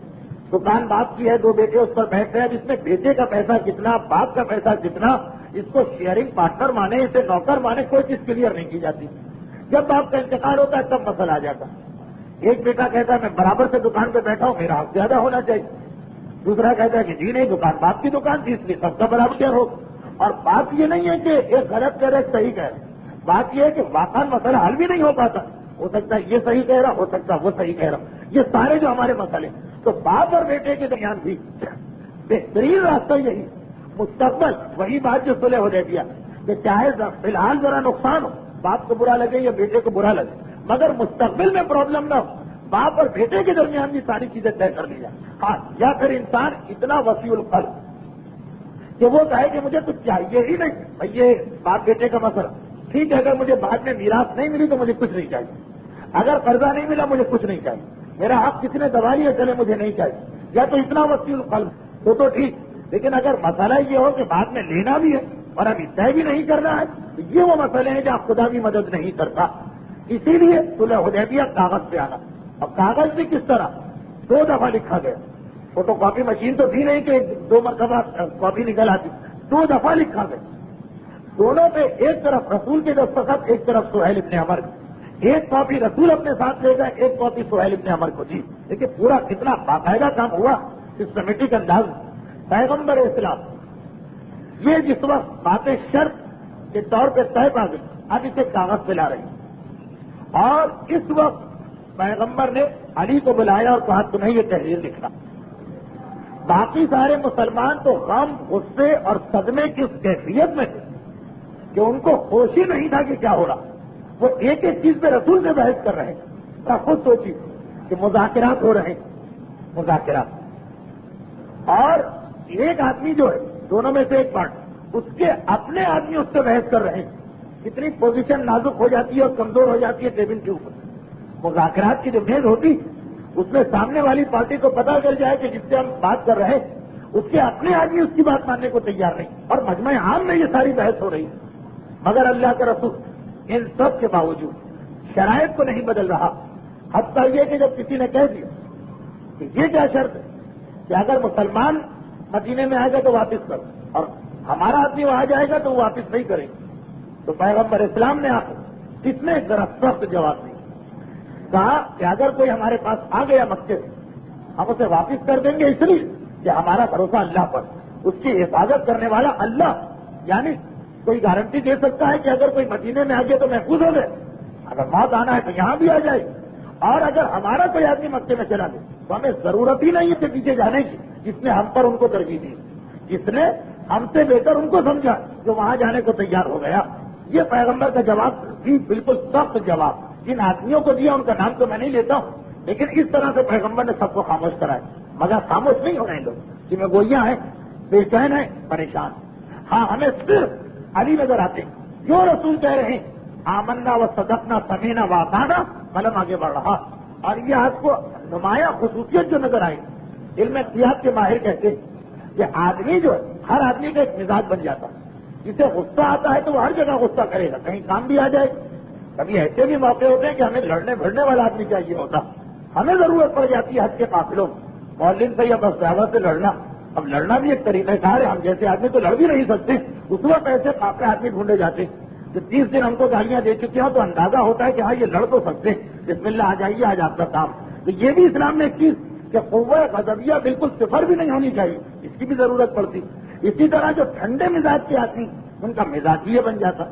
Speaker 1: دکان باپ کی ہے, 2 بیٹے اس پر بیٹھ رہے ہیں, جس میں بیٹے کا پیسہ کتنا, باپ کا پیسہ کتنا, اس کو شیئرنگ پارٹنر مانے, اسے نوکر مانے, کوئی چیز کلیئر نہیں کی جاتی. جب باپ کا انتقال ہوتا ہے تب مسئلہ آ جاتا ہے. ایک بیٹا کہتا ہے میں برابر سے دکان پہ بیٹھا ہوں, میرا حق زیادہ ہونا چاہیے. دوسرا کہتا ہے کہ جی نہیں, دکان باپ کی دکان تھی اس لیے سب کا برابر شیئر ہو. اور بات یہ نہیں ہے کہ ایک غلط کہہ رہا ہے صحیح کہہ رہا ہے, بات یہ ہے کہ واقعا مسئلہ حل بھی نہیں ہو پاتا. ہو سکتا ہے یہ صحیح کہہ رہا, ہو سکتا ہے وہ صحیح کہہ رہا. یہ سارے جو ہمارے مسئلے, تو باپ اور بیٹے کے درمیان بھی بہترین راستہ یہی مستقبل وہی بات جو صلح حدیبیہ کہ چاہے فی الحال ذرا نقصان ہو, باپ کو برا لگے یا بیٹے کو برا لگے, مگر مستقبل میں پرابلم نہ ہو, باپ اور بیٹے کے درمیان بھی ساری چیزیں طے کر لی جائیں. ہاں, یا پھر انسان اتنا وسیع القلب کہ وہ کہے کہ مجھے کچھ چاہیے ہی نہیں. بھائی یہ باپ بیٹے کا مسئلہ ٹھیک ہے, اگر مجھے بعد میں میراث نہیں ملی تو مجھے کچھ نہیں چاہیے, اگر قرضہ نہیں ملا مجھے کچھ نہیں چاہیے, میرا حق کسی نے دبا لیا چلے مجھے نہیں چاہیے، یا تو اتنا وسیع القلب تو ٹھیک، لیکن اگر مسئلہ یہ ہو کہ بعد میں لینا بھی ہے اور ابھی طے بھی نہیں کرنا ہے، تو یہ وہ مسئلے ہیں جہاں خدا بھی مدد نہیں کرتا. اسی لیے صلح حدیبیہ کاغذ پہ آنا. اب کاغذ بھی کس طرح 2 دفعہ لکھا گیا، فوٹو کاپی مشین تو تھی نہیں کہ 2 مرتبہ کاپی نکل آتی، 2 دفعہ لکھا گیا. دونوں پہ ایک طرف رسول کے دستخط، ایک طرف سہیل ابن عمر. ایک کاپی رسول اپنے ساتھ لے گئے، ایک کاپی سہیل ابن عمر کو دی. دیکھیے پورا کتنا باقاعدہ کام ہوا سسٹمیٹک انداز. پیغمبر اسلام یہ جس وقت باتیں شرط کے طور پہ طے پا گئی، اب اسے کاغذ پہ لا رہی، اور اس وقت پیغمبر نے علی کو بلایا اور کہا تمہیں یہ تحریر لکھنا. باقی سارے مسلمان تو غم، غصے اور صدمے کی اس کیفیت میں تھے کہ ان کو ہوش ہی نہیں تھا کہ کیا ہو رہا. وہ ایک ایک چیز پہ رسول سے بحث کر رہے ہیں. خود سوچی کہ مذاکرات ہو رہے ہیں، مذاکرات، اور ایک آدمی جو ہے دونوں میں سے ایک پارٹ، اس کے اپنے آدمی اس سے بحث کر رہے ہیں. کتنی پوزیشن نازک ہو جاتی ہے اور کمزور ہو جاتی ہے ٹیبل کے اوپر. مذاکرات کی جو میز ہوتی اس میں سامنے والی پارٹی کو پتا چل جائے کہ جس سے ہم بات کر رہے ہیں اس کے اپنے آدمی اس کی بات ماننے کو تیار نہیں، اور مجمع عام میں یہ ساری بحث ہو رہی ہے. مگر اللہ کا رسول ان سب کے باوجود شرائط کو نہیں بدل رہا. حتیٰ یہ کہ جب کسی نے کہہ دیا کہ یہ کیا شرط ہے کہ اگر مسلمان مدینے میں آئے گا تو واپس کر، اور ہمارا آدمی وہاں جائے گا تو وہ واپس نہیں کرے گا، تو پیغمبر اسلام نے اس میں ذرا سخت جواب دیا. کہا کہ اگر کوئی ہمارے پاس آ گیا مکے سے، ہم اسے واپس کر دیں گے، اس لیے کہ ہمارا بھروسہ اللہ پر، اس کی حفاظت کرنے والا اللہ. یعنی کوئی گارنٹی دے سکتا ہے کہ اگر کوئی مدینے میں آ گیا تو محفوظ ہو گئے، اگر موت آنا ہے تو یہاں بھی آ جائے. اور اگر ہمارا کوئی آدمی مکے میں چلا گیا تو ہمیں ضرورت ہی نہیں ہے کہ پیچھے جانے کی، جس نے ہم پر ان کو ترجیح دی، جس نے ہم سے بہتر ان کو سمجھا، جو وہاں جانے کو تیار ہو گیا. یہ پیغمبر کا جواب بھی بالکل سخت جواب. جن آدمیوں کو دیا ان کا نام تو میں نہیں لیتا ہوں، لیکن اس طرح سے پیغمبر نے سب کو خاموش کرایا. مگر خاموش نہیں ہو رہے ہیں لوگ، جن میں گوئیاں ہیں، بے چین ہیں، پریشان. ہاں ہمیں صرف علی نظر آتے ہیں. جو رسول کہہ رہے ہیں آمنا و صدقنا سمینا و اطعنا، قلم آگے بڑھ رہا. اور یہ آپ کو نمایاں خصوصیت جو نظر آئی، علم احتیاط کے ماہر کہتے ہیں کہ آدمی جو ہے ہر آدمی کا ایک مزاج بن جاتا ہے. جسے غصہ آتا ہے تو وہ ہر جگہ غصہ کرے گا، کہیں کام بھی آ جائے. کبھی ایسے بھی موقع ہوتے ہیں کہ ہمیں لڑنے بھڑنے والا آدمی چاہیے ہوتا، ہمیں ضرورت پڑ جاتی ہے حج کے قافلوں مولین سے یا بس ڈرائیور سے لڑنا. اب لڑنا بھی ایک طریقہ کار ہے، ہم جیسے آدمی تو لڑ بھی نہیں سکتے. اس وقت ایسے قافلے آدمی ڈھونڈے جاتے کہ 30 دن ہم کو گالیاں دے چکے ہوں تو اندازہ ہوتا ہے کہ ہاں یہ لڑ تو سکتے، بسم اللہ آ جائیے آج آپ کا کام. تو یہ بھی اسلام میں ایک چیز کہ قوت غضبیہ بالکل صفر بھی نہیں ہونی چاہیے، اس کی بھی ضرورت پڑتی. اسی طرح جو ٹھنڈے مزاج کے آدمی ان کا مزاج یہ بن جاتا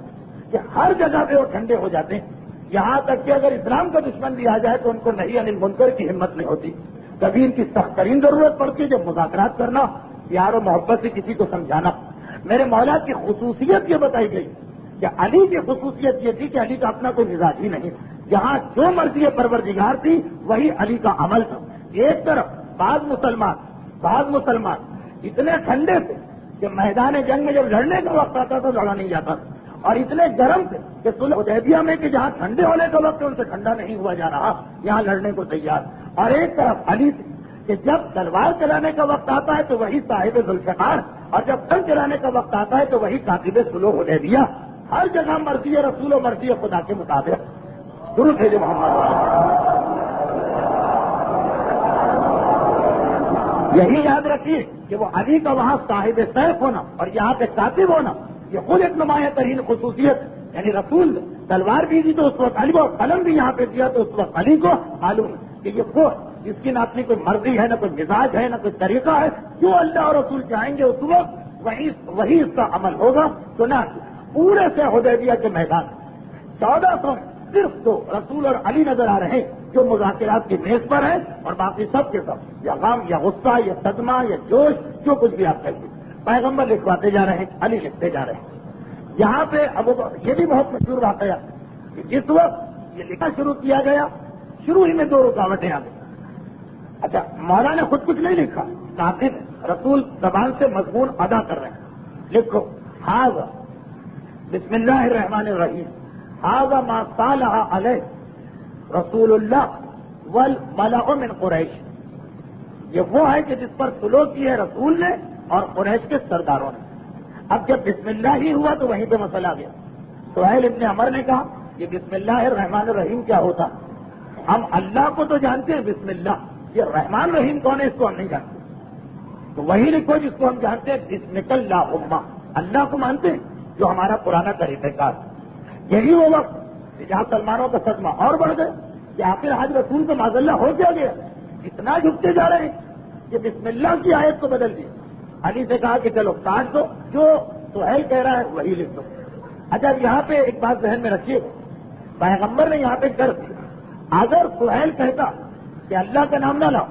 Speaker 1: کہ ہر جگہ پہ وہ ٹھنڈے ہو جاتے ہیں. یہاں تک کہ اگر اسلام کا دشمن بھی آ جائے تو ان کو نہی عن المنکر کی ہمت نہیں ہوتی. کبھی ان کی سخت ترین ضرورت پڑتی ہے جب مذاکرات کرنا، پیار و محبت سے کسی کو سمجھانا. میرے مولا کی خصوصیت یہ بتائی گئی کہ علی کی خصوصیت یہ تھی کہ علی کا اپنا کوئی مزاج ہی نہیں. جہاں جو مرضی پروردگار تھی وہی علی کا عمل تھا. ایک طرف بعض مسلمان اتنے ٹھنڈے تھے کہ میدان جنگ میں جب لڑنے کا وقت آتا تو لڑا نہیں جاتا، اور اتنے گرم تھے کہ صلح حدیبیہ میں کہ جہاں ٹھنڈے ہونے کا وقت ان سے ٹھنڈا نہیں ہوا جا رہا، یہاں لڑنے کو تیار. اور ایک طرف علی تھے کہ جب تلوار چلانے کا وقت آتا ہے تو وہی صاحب ذوالفقار، اور جب تل چلانے کا وقت آتا ہے تو وہی کاتب صلح حدیبیہ. ہر جگہ مرضی رسول و مرضی خدا کے مطابق. درود ہے جو محمد. یہی یاد رکھیے کہ وہ علی کا وہاں صاحب سیف ہونا اور یہاں پہ کاتب ہونا یہ خود ایک نمایاں ترین خصوصیت. یعنی رسول تلوار بھی دی تو اس وقت علی کو، قلم بھی یہاں پہ دیا تو اس وقت علی کو معلوم کہ یہ وہ جس کی نہ اپنی کوئی مرضی ہے، نہ کوئی مزاج ہے، نہ کوئی طریقہ ہے. جو اللہ اور رسول چاہیں گے اس وقت وہی اس کا عمل ہوگا. تو نہ پورے سے حدیبیہ کے میدان 1400 صرف تو رسول اور علی نظر آ رہے ہیں جو مذاکرات کی میز پر ہیں، اور باقی سب کے سب یا غم یا غصہ یا صدمہ یا جوش جو کچھ بھی آپ کہیے. پیغمبر لکھواتے جا رہے ہیں، علی لکھتے جا رہے ہیں. یہاں پہ یہ بھی بہت مشہور واقعہ کہ جس وقت یہ لکھنا شروع کیا گیا شروع ہی میں 2 رکاوٹیں آ گئی. اچھا مولا نے خود کچھ نہیں لکھا، کاتب رسول زبان سے مضمون ادا کر رہے ہیں. لکھو ہاذا بسم اللہ الرحمن الرحیم، هذا ما صالح علیہ رسول اللہ والملأ من قریش، یہ وہ ہے کہ جس پر سلوک کی ہے رسول نے اور قریش کے سرداروں نے۔ اب جب بسم اللہ ہی ہوا تو وہیں پہ مسئلہ آ گیا۔ سہیل ابن عمر نے کہا یہ بسم اللہ الرحمن الرحیم کیا ہوتا؟ ہم اللہ کو تو جانتے ہیں بسم اللہ، یہ رحمان رحیم کون ہے اس کو ہم نہیں جانتے، تو وہی لکھو جس کو ہم جانتے ہیں بسمک اللہم، اللہ کو مانتے ہیں جو ہمارا پرانا طریقہ کار۔ یہی وہ وقت جہاں سلمانوں کا صدمہ اور بڑھ گئے کہ آخر حج رسول کو معذ اللہ ہو کیا گیا، اتنا جھکتے جا رہے ہیں کہ بسم اللہ کی آیت کو بدل دی۔ علی سے کہا کہ چلو کاٹ دو، جو سہیل کہہ رہا ہے وہی لکھ دو۔ اچھا یہاں پہ ایک بات ذہن میں رکھیے، پیغمبر نے یہاں پہ کر دی، اگر سہیل کہتا کہ اللہ کا نام نہ لاؤ،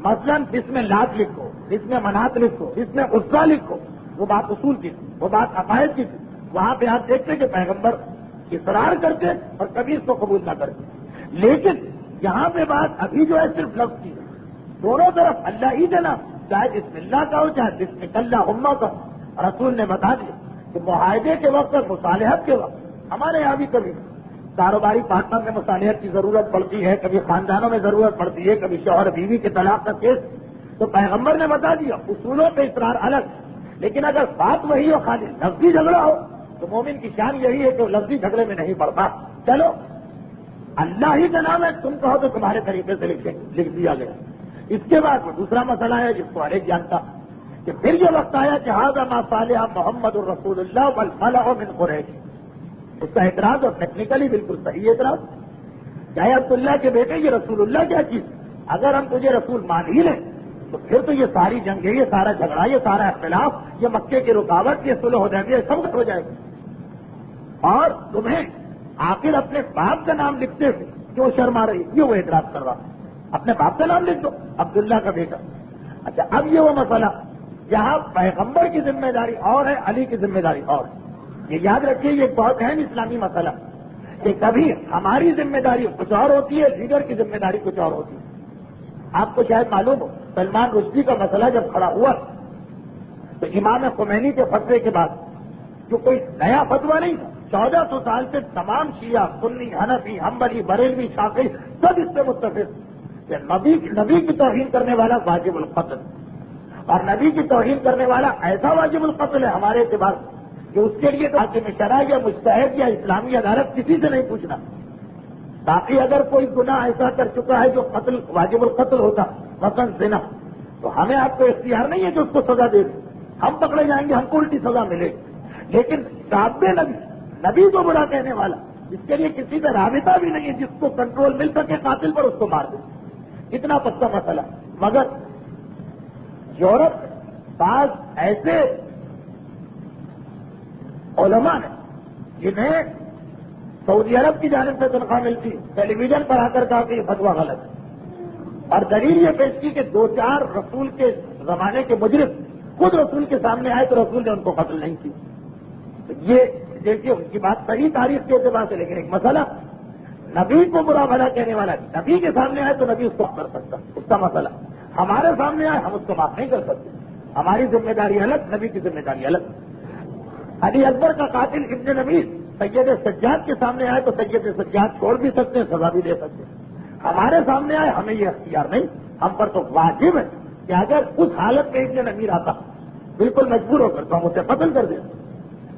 Speaker 1: مثلا بسم لات لکھو، بسم منات لکھو، بسم عزا لکھو، وہ بات اصول کی تھی، وہ بات عقائد کی تھی، وہاں پہ آپ دیکھتے کہ پیغمبر اصرار کرتے اور کبھی اس کو قبول نہ کرتے۔ لیکن یہاں پہ بات ابھی جو ہے صرف لفظ کی ہے، دونوں طرف اللہ ہی دینا، چاہے بسم اللہ کا ہو چاہے بسم اللہم کا ہو۔ رسول نے بتا دیا کہ معاہدے کے وقت اور مصالحت کے وقت ہمارے یہاں بھی کبھی کاروباری پارٹنر میں مصالحت کی ضرورت پڑتی ہے، کبھی خاندانوں میں ضرورت پڑتی ہے، کبھی شوہر بیوی کے طلاق کا کیس، تو پیغمبر نے بتا دیا اصولوں پہ اصرار الگ، لیکن اگر بات وہی ہو خالی لفظی جھگڑا ہو تو مومن کی شان یہی ہے کہ وہ لفظی جھگڑے میں نہیں پڑتا۔ چلو اللہ ہی کا نام ہے، تم کہو تو تمہارے طریقے سے لکھ دیا گیا۔ اس کے بعد وہ دوسرا مسئلہ ہے جس کو ہر ایک جانتا کہ پھر یہ وقت آیا کہ ھذا ما صالح محمد الرسول اللہ والملأ من قریش، اس کا اعتراض اور ٹیکنیکلی بالکل صحیح اعتراض، چاہے عبداللہ کے بیٹے یہ رسول اللہ کیا چیز، اگر ہم تجھے رسول مان ہی لیں تو پھر تو یہ ساری جنگیں، یہ سارا جھگڑا، یہ سارا اختلاف، یہ مکے کی رکاوٹ، یہ صلح حدیبیہ سب ختم ہو جائے گا، اور تمہیں آخر اپنے باپ کا نام لکھتے ہوئے کیوں شرما رہی، یہ وہ اعتراض کر رہا، اپنے باپ کا نام لکھ دو، عبداللہ کا بیٹا۔ اچھا اب یہ وہ مسئلہ جہاں پیغمبر کی ذمہ داری اور ہے، علی کی ذمہ داری اور ہے۔ یہ یاد رکھیے یہ ایک بہت اہم اسلامی مسئلہ کہ کبھی ہماری ذمہ داری کچھ اور ہوتی ہے، لیڈر کی ذمہ داری کچھ اور ہوتی ہے۔ آپ کو شاید معلوم ہو سلمان رشدی کا مسئلہ جب کھڑا ہوا تو امام خمینی کے فتوے کے بعد جو کوئی نیا فتویٰ نہیں تھا، 1400 سال سے تمام شیعہ، سنی، حنفی، حنبلی، بریلوی، شافعی سب اس سے متفق کہ نبی کی توہین کرنے والا واجب القتل، اور نبی کی توہین کرنے والا ایسا واجب القتل ہے ہمارے اعتبار سے کہ اس کے لیے تو حاکم شرع یا مجتہد یا اسلامی عدالت کسی سے نہیں پوچھنا۔ باقی اگر کوئی گناہ ایسا کر چکا ہے جو قتل واجب القتل ہوتا، مثلا زنا، تو ہمیں آپ کو اختیار نہیں ہے کہ اس کو سزا دے دیں، ہم پکڑے جائیں گے، ہم کو الٹی سزا ملے گی۔ لیکن صاحب نبی کو برا کہنے والا، اس کے لیے کسی کا رابطہ بھی نہیں ہے جس کو کنٹرول مل سکے قاتل پر، اس کو مار دے، اتنا پکا مسئلہ۔ مگر یورپ بعض ایسے علماء نے جنہیں سعودی عرب کی جانب سے تنخواہ ملتی، ٹیلی ویژن پر آ کر کہا کہ یہ فتویٰ غلط ہے، اور دلیل یہ پیش کی کہ 2-4 رسول کے زمانے کے مجرم خود رسول کے سامنے آئے تو رسول نے ان کو قتل نہیں کی۔ تو یہ دیکھیے ان کی بات صحیح تاریخ کے اعتبار سے، لیکن ایک مسئلہ نبی کو برا بھلا کہنے والا نبی کے سامنے آئے تو نبی اس کو کر سکتا، اس کا مسئلہ ہمارے سامنے آئے ہم اس کو معاف نہیں کر سکتے، ہماری ذمہ داری الگ، نبی کی ذمہ داری الگ۔ علی اکبر کا قاتل ابن نبی سید سجاد کے سامنے آئے تو سید سجاد چھوڑ بھی سکتے ہیں، سزا بھی دے سکتے ہیں، ہمارے سامنے آئے ہمیں یہ اختیار نہیں، ہم پر تو واجب ہے کہ اگر اس حالت میں ابن نبی آتا بالکل مجبور ہو کر تو ہم اسے قتل کر دیں۔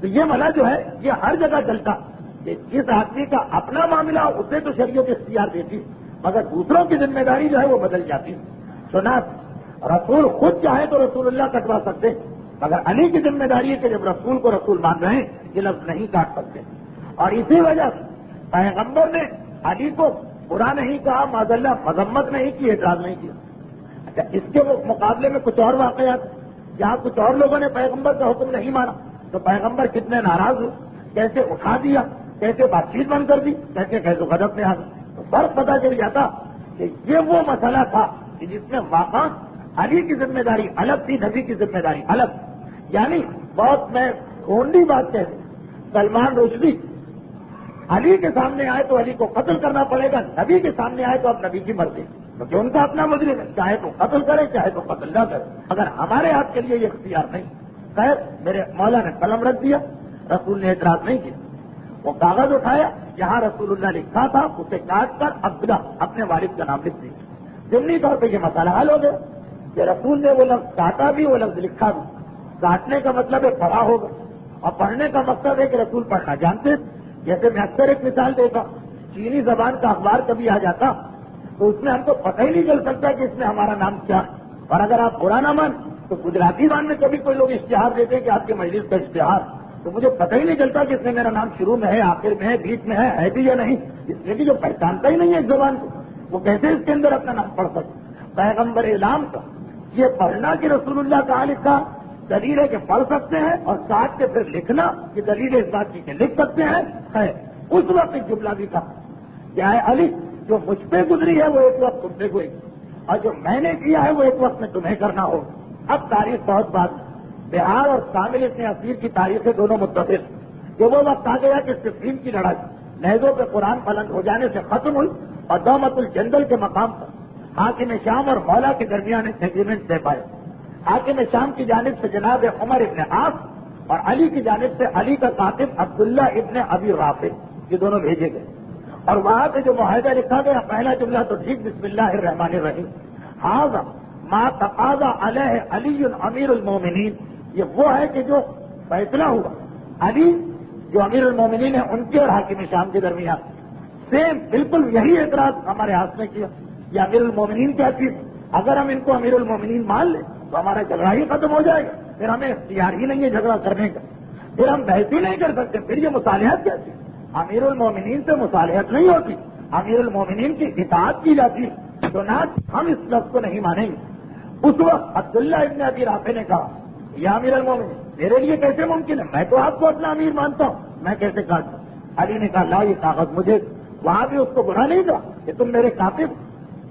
Speaker 1: تو یہ مسئلہ جو ہے یہ ہر جگہ چلتا کہ جس آدمی کا اپنا معاملہ اسے تو شریعت اختیار دیتی، مگر دوسروں کی ذمہ داری جو ہے وہ بدل جاتی۔ سنا رسول خود چاہے تو رسول اللہ کٹوا سکتے، مگر علی کی ذمہ داری ہے کہ جب رسول کو رسول مان رہے ہیں یہ لفظ نہیں کاٹ سکتے، اور اسی وجہ سے پیغمبر نے علی کو برا نہیں کہا، معاذ اللہ مذمت نہیں کی، اعتراض نہیں کیا۔ اچھا اس کے مقابلے میں کچھ اور واقعات جہاں کچھ اور لوگوں نے پیغمبر کا حکم نہیں مانا تو پیغمبر کتنے ناراض ہوئے، کیسے اٹھا دیا، کیسے بات چیت بند کر دی، کیسے فیض و غضب میں آ گئی، تو فرق پتہ چل جاتا کہ یہ وہ مسئلہ تھا کہ جس میں واقع علی کی ذمہ داری الگ تھی، نبی کی ذمہ داری الگ۔ یعنی بہت میں گھونڈی بات کہتے سلمان رشدی علی کے سامنے آئے تو علی کو قتل کرنا پڑے گا، نبی کے سامنے آئے تو اب نبی کی مرضی، کیونکہ ان کا اپنا مجرم ہے، چاہے تو قتل کرے چاہے تو قتل نہ کرے، اگر ہمارے ہاتھ کے لیے یہ اختیار نہیں۔ خیر میرے مولا نے قلم رکھ دیا، رسول نے اعتراض نہیں کیا، وہ کاغذ اٹھایا، یہاں رسول اللہ لکھا تھا، اسے کاٹ کر عبداللہ اپنے والد کا نام لکھ دیا. ضمنی طور پہ یہ مسئلہ حل ہو گیا کہ رسول نے وہ لفظ کاٹا بھی، وہ لفظ لکھا بھی. کاٹنے کا مطلب ہے پڑھا ہوگا، اور پڑھنے کا مقصد ہے کہ رسول پڑھنا جانتے. جیسے میں اکثر ایک مثال دیتا ہوں، چینی زبان کا اخبار کبھی آ جاتا تو اس میں ہم کو پتہ ہی نہیں چل سکتا کہ اس میں ہمارا نام کیا ہے. اور اگر آپ برا نہ مان تو گجراتی زبان میں کبھی کوئی لوگ اشتہار دیتے ہیں کہ آپ کے مجلس کا اشتہار، تو مجھے پتہ ہی نہیں چلتا کہ اس میں میرا نام شروع میں ہے، آخر میں ہے، بیچ میں ہے بھی یا نہیں. اس میں بھی جو پہچانتا ہی نہیں ہے اس زبان کو، وہ کیسے اس کے اندر اپنا نام پڑھ سکتا. پیغمبر اعلام کا یہ پڑھنا کہ رسول اللہ کہاں لکھا، دلیل ہے کہ پڑھ سکتے ہیں، اور ساتھ کے پھر لکھنا یہ دلیل اس بات کی کہ لکھ سکتے ہیں ہے. اس وقت ایک جملہ بھی کہا کیا ہے، علی جو مجھ پہ گزری ہے وہ ایک وقت تم پہ ہوئی، اور جو میں نے کیا ہے وہ ایک وقت میں تمہیں کرنا ہوگا. اب تاریخ بہت بات، بہار اور شامل ابن اسیر کی تاریخیں دونوں متفق کہ وہ وقت آ گیا کہ صفین کی لڑائی نہزوں پہ قرآن بلند ہو جانے سے ختم ہوئی، اور دومت الجندل کے مقام پر حاکم شام اور مولا کے درمیان ایک ایگریمنٹ طے پائے. حاکم شام کی جانب سے جناب عمر ابن عاص اور علی کی جانب سے علی کا کاتب عبداللہ ابن ابی رافع، یہ دونوں بھیجے گئے. اور وہاں پہ جو معاہدہ لکھا گیا، پہلا جملہ تو ٹھیک، بسم اللہ الرحمن الرحیم، ھذا ما تقاضى علیہ علی امیر المومنین. یہ وہ ہے کہ جو فیصلہ ہوا علی جو امیر المومنین ہیں ان کے اور حاکم شام کے درمیان، سیم بالکل یہی اعتراض ہمارے ہاتھ میں کیا. یہ امیر المومنین کیا چیز، اگر ہم ان کو امیر المومنین مان لیں تو ہمارا جھگڑا ہی ختم ہو جائے گا، پھر ہمیں اختیار ہی نہیں ہے جھگڑا کرنے کا، پھر ہم بحث ہی نہیں کر سکتے. پھر یہ مصالحت کیا چیز، امیر المومنین سے مصالحت نہیں ہوتی، امیر المومنین کی اطاعت کی جاتی ہے. تو نہ ہم اس لفظ کو نہیں مانیں گے. اس وقت عبداللہ ابن ابی رافع نے کہا یا امیر المومنین میرے لیے کیسے ممکن ہے، میں تو آپ کو اپنا امیر مانتا ہوں، میں کیسے کاٹوں. علی نے کہا لا یہ کاغذ مجھے. وہاں بھی اس کو برا نہیں کہا کہ تم میرے کاتب،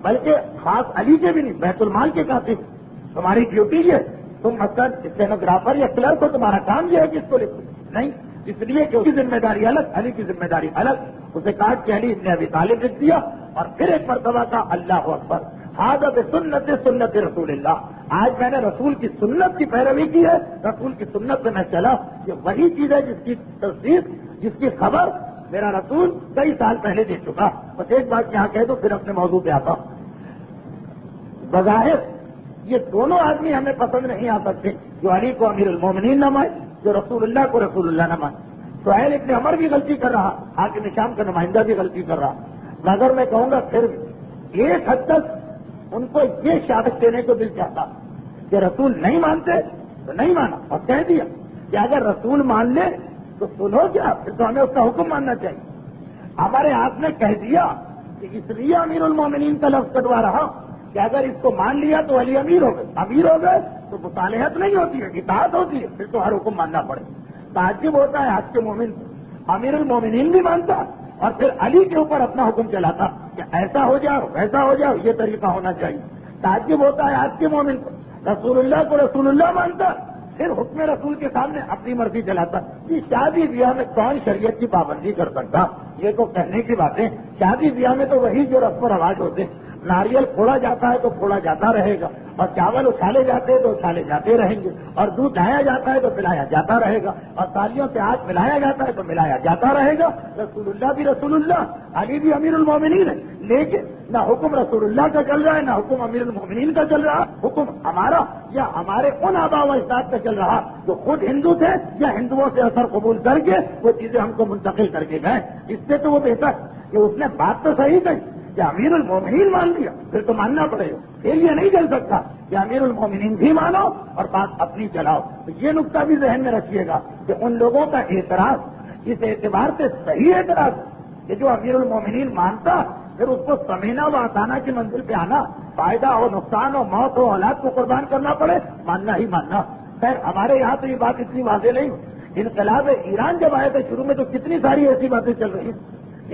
Speaker 1: بلکہ خاص علی کے بھی نہیں، بیت المال کے کاتب، تمہاری ڈیوٹی یہ ہے، تم مثلا اسٹینوگرافر یا کلرک ہو، تمہارا کام یہ ہے کہ اس کو لکھو. نہیں، اس لیے کہ اس کی ذمہ داری الگ، علی کی ذمہ داری الگ. اسے کاٹ کے علی ابن ابی طالب لکھ دیا، اور پھر ایک مرتبہ کا اللہ اکبر، حاضر سنت سنت رسول اللہ. آج میں نے رسول کی سنت کی پیروی کی ہے، رسول کی سنت سے میں چلا. یہ وہی چیز ہے جس کی تصدیق، جس کی خبر میرا رسول کئی سال پہلے دے چکا. بس ایک بات یہاں کہہ دو پھر اپنے موضوع پہ آتا ہوں. بظاہر یہ دونوں آدمی ہمیں پسند نہیں آ سکتے، جو علی کو امیر المومنین نہ مانے، جو رسول اللہ کو رسول اللہ نہ مانے. سہیل ابن عمر بھی غلطی کر رہا، حاکم شام کا نمائندہ بھی غلطی کر رہا. مگر میں کہوں گا پھر ایک حد تک ان کو یہ شہادت دینے کو دل چاہتا کہ رسول نہیں مانتے تو نہیں مانا، اور کہہ دیا کہ اگر رسول مان لے تو سنو کیا، پھر تو ہمیں اس کا حکم ماننا چاہیے. ہمارے ہاتھ میں کہہ دیا کہ اس لیے امیر المومنین کا لفظ کٹوا رہا کہ اگر اس کو مان لیا تو علی امیر ہو گئے، امیر ہو گئے تو مصالحت نہیں ہوتی ہے، اطاعت ہوتی ہے، پھر تو ہر حکم ماننا پڑے. تعجب ہوتا ہے آج کے مومن کو، امیر المومنین بھی مانتا اور پھر علی کے اوپر اپنا حکم چلاتا کہ ایسا ہو جاؤ ویسا ہو جاؤ، یہ طریقہ ہونا چاہیے. تعجب ہوتا ہے آج کے مومن کو، رسول اللہ کو رسول اللہ مانتا پھر حکم رسول کے سامنے اپنی مرضی چلاتا. یہ شادی بیاہ میں کون شریعت کی پابندی کر سکتا، یہ تو کہنے کی باتیں. شادی بیاہ میں تو وہی جو رسم و رواج ہوتے، ناریل پھوڑا جاتا ہے تو پھوڑا جاتا رہے گا، اور چاول اچھالے جاتے ہیں تو اچھالے جاتے رہیں گے، اور دودھ لایا جاتا ہے تو پلایا جاتا رہے گا، اور تالیوں سے ہاتھ ملایا جاتا ہے تو ملایا جاتا رہے گا. رسول اللہ بھی رسول اللہ، علی بھی امیر المومنین ہے، لیکن نہ حکم رسول اللہ کا چل رہا ہے نہ حکم امیر المومنین کا چل رہا. حکم ہمارا یا ہمارے ان آبا و اجداد کا چل رہا جو خود ہندو تھے یا ہندوؤں سے اثر قبول کر کے وہ چیزیں ہم کو منتقل کر کے گئے. اس سے تو وہ بہتر کہ اس نے بات تو صحیح کہی کہ امیر المومنین مان لیا، پھر تو ماننا پڑے گا. پھر یہ نہیں چل سکتا کہ امیر المومنین بھی مانو اور بات اپنی چلاؤ. تو یہ نقطہ بھی ذہن میں رکھیے گا کہ ان لوگوں کا اعتراض اس اعتبار سے صحیح اعتراض کہ جو امیر المومنین مانتا پھر اس کو سمینا و آتانا کی منزل پہ آنا، فائدہ ہو نقصان ہو موت ہو اولاد کو قربان کرنا پڑے، ماننا ہی ماننا. خیر ہمارے یہاں تو یہ بات اتنی واضح نہیں. انقلاب ایران جب آئے تھے شروع میں تو کتنی ساری ایسی باتیں چل رہی،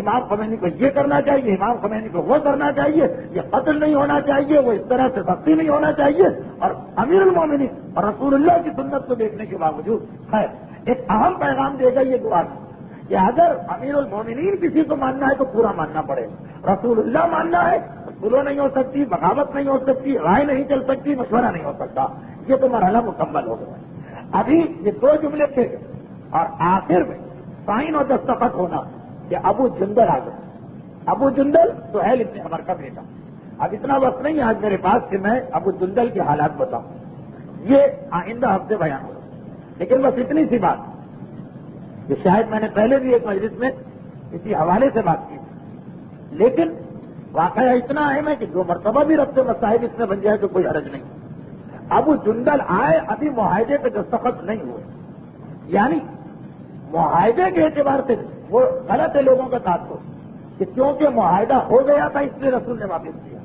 Speaker 1: امام خمینی کو یہ کرنا چاہیے، امام خمینی کو وہ کرنا چاہیے، یہ قتل نہیں ہونا چاہیے، وہ اس طرح سے سختی نہیں ہونا چاہیے. اور امیر المومنین اور رسول اللہ کی سنت کو دیکھنے کے باوجود خیر ایک اہم پیغام دے گا یہ دعا کہ اگر امیر المومنین کسی کو ماننا ہے تو پورا ماننا پڑے. رسول اللہ ماننا ہے تو سلو نہیں ہو سکتی، بغاوت نہیں ہو سکتی، رائے نہیں چل سکتی، مشورہ نہیں ہو سکتا. یہ تو مرحلہ مکمل ہو گیا. ابھی یہ دو جملے تھے اور آخر میں سائن اور دستخط ہونا کہ ابو جندل آ گئے. ابو جندل سہیل ابن عمر کا بیٹا. اب اتنا وقت نہیں ہے آج میرے پاس کہ میں ابو جندل کے حالات بتاؤں, یہ آئندہ ہفتے بیان ہو. لیکن بس اتنی سی بات کہ شاید میں نے پہلے بھی ایک مجلس میں اسی حوالے سے بات کی, لیکن واقعہ اتنا اہم ہے کہ جو مرتبہ بھی ربط مسائل اس میں بن جائے تو کوئی حرج نہیں. ابو جندل آئے, ابھی معاہدے پہ دستخط نہیں ہوئے, یعنی معاہدے کے اعتبار سے وہ غلط ہے لوگوں کا تعصب کہ کیونکہ معاہدہ ہو گیا تھا اس لیے رسول نے واپس کیا.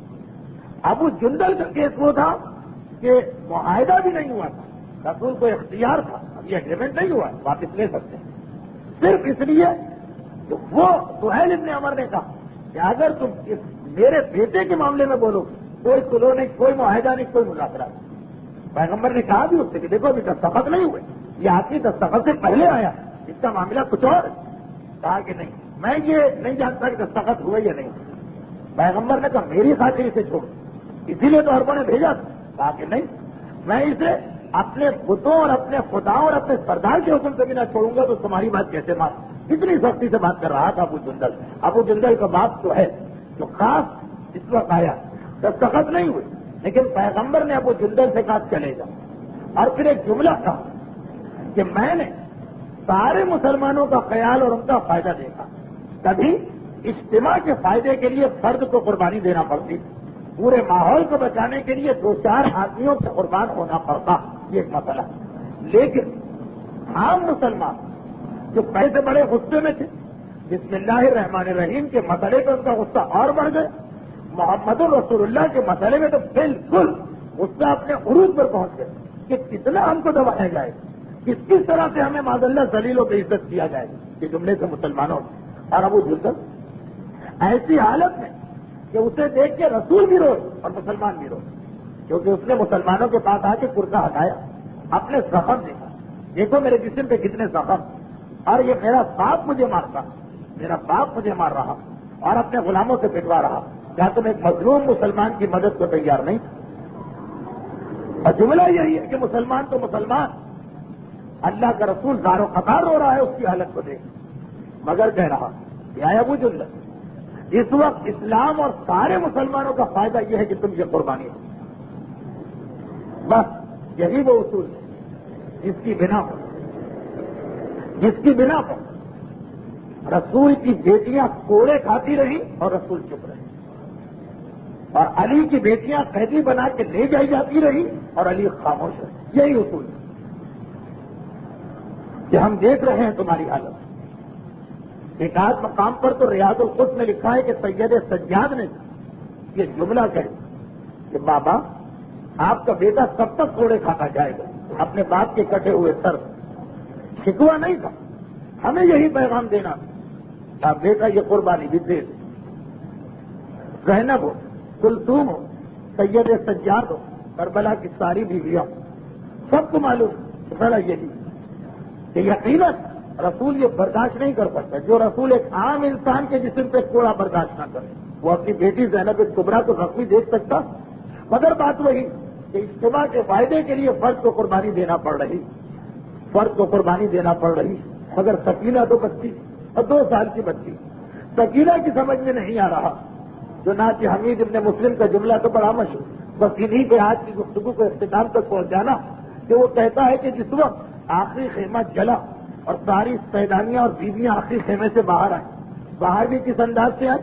Speaker 1: ابو جندل کا کیس وہ تھا کہ معاہدہ بھی نہیں ہوا تھا, رسول کو اختیار تھا, اب یہ ایگریمنٹ نہیں ہوا, واپس لے سکتے ہیں. صرف اس لیے کہ وہ سہیل ابن عمر نے کہا کہ اگر تم میرے بیٹے کے معاملے میں بولو کوئی سلو نہیں, کوئی معاہدہ نہیں, کوئی مذاکرہ نہیں. پیغمبر نے کہا بھی اس سے کہ دیکھو ابھی دستخط نہیں ہوئے, یہ آپ کی دستخط سے پہلے آیا, اس کا معاملہ کچھ اور ہے. کہا کہ نہیں, میں یہ نہیں جانتا کہ دستخط ہوئے یا نہیں. پیغمبر نے کہا میری خاطر اسے چھوڑ, اسی لیے تو عربوں نے بھیجا تھا. کہا کہ نہیں, میں اسے اپنے بتوں اور اپنے خداؤں اور اپنے سردار کے حکم سے بھی نہ چھوڑوں گا تو تمہاری بات کیسے مان. اتنی سختی سے بات کر رہا تھا ابو جندل. ابو جندل کا باپ تو ہے جو خاص اس وقت آیا, دستخط نہیں ہوئے, لیکن پیغمبر نے ابو جندل سے کہا چلے جا. اور پھر ایک جملہ کہا کہ میں نے سارے مسلمانوں کا خیال اور ان کا فائدہ دیکھا, کبھی اجتماع کے فائدے کے لیے فرد کو قربانی دینا پڑتی, پورے ماحول کو بچانے کے لیے 2-4 آدمیوں سے قربان ہونا پڑتا, یہ ایک مسئلہ. لیکن عام مسلمان جو پہلے سے بڑے غصے میں تھے, بسم اللہ الرحمن الرحیم کے مسئلے پہ ان کا غصہ اور بڑھ گیا. محمد رسول اللہ کے مسئلے میں تو بالکل غصہ اپنے عروج پر پہنچ گئے کہ کتنا ہم کو دبایا جائے, کس طرح سے ہمیں معاذ اللہ ذلیلوں پہ عزت کیا جائے, یہ جملے سے مسلمانوں. اور ابو جندل ایسی حالت میں کہ اسے دیکھ کے رسول بھی روئے اور مسلمان بھی روئے, کیونکہ اس نے مسلمانوں کے پاس آ کے کرتا ہٹایا, اپنے زخم دیکھا, دیکھو میرے جسم پہ کتنے زخم, اور یہ میرا باپ مجھے مارتا, میرا باپ مجھے مار رہا اور اپنے غلاموں سے پٹوا رہا, کیا تم ایک مظلوم مسلمان کی مدد کو تیار نہیں؟ اور جملہ یہی ہے کہ مسلمان تو مسلمان, اللہ کا رسول زار و قطار رو رہا ہے اس کی حالت کو دیکھ, مگر کہہ رہا کہ آیا ابو جندل, اس وقت اسلام اور سارے مسلمانوں کا فائدہ یہ ہے کہ تم یہ قربانی ہو. بس یہی وہ اصول ہے جس کی بنا پر رسول کی بیٹیاں کوڑے کھاتی رہی اور رسول چپ رہے, اور علی کی بیٹیاں قیدی بنا کے لے جائی جاتی رہی اور علی خاموش رہے. یہی اصول ہے کہ ہم دیکھ رہے ہیں تمہاری حالت. ایک آدھ مقام پر تو ریاض القدس میں لکھا ہے کہ سید سجاد نے یہ جملہ کہا کہ بابا آپ کا بیٹا کب تک کوڑے کھاتا جائے گا, اپنے باپ کے کٹے ہوئے سر. شکوہ نہیں تھا, ہمیں یہی پیغام دینا تھا, بیٹا یہ قربانی بھی دے دے. زینب ہو, کلثوم ہو, سید سجاد ہو, کربلا کی ساری بیویاں, سب کو معلوم ذرا یہی کہ یقیناً رسول یہ برداشت نہیں کر سکتا. جو رسول ایک عام انسان کے جسم پہ کوڑا برداشت نہ کرے, وہ اپنی بیٹی زینب کبریٰ کو زخمی دیکھ سکتا. مگر بات وہی کہ اجتماع کے فائدے کے لیے فرد کو قربانی دینا پڑ رہی, مگر سکینہ تو بچی اور 2 سال کی بچی, سکینہ کی سمجھ میں نہیں آ رہا. جو ناچ حمید ابن مسلم کا جملہ تو بڑا مشہور, بس انہیں پہ آج کی گفتگو کو اختتام تک پہنچانا, کہ وہ کہتا ہے کہ جس وقت آخری خیمہ جلا اور ساری سیدانیاں اور بیویاں آخری خیمے سے باہر آئیں, باہر بھی کس انداز سے آئے.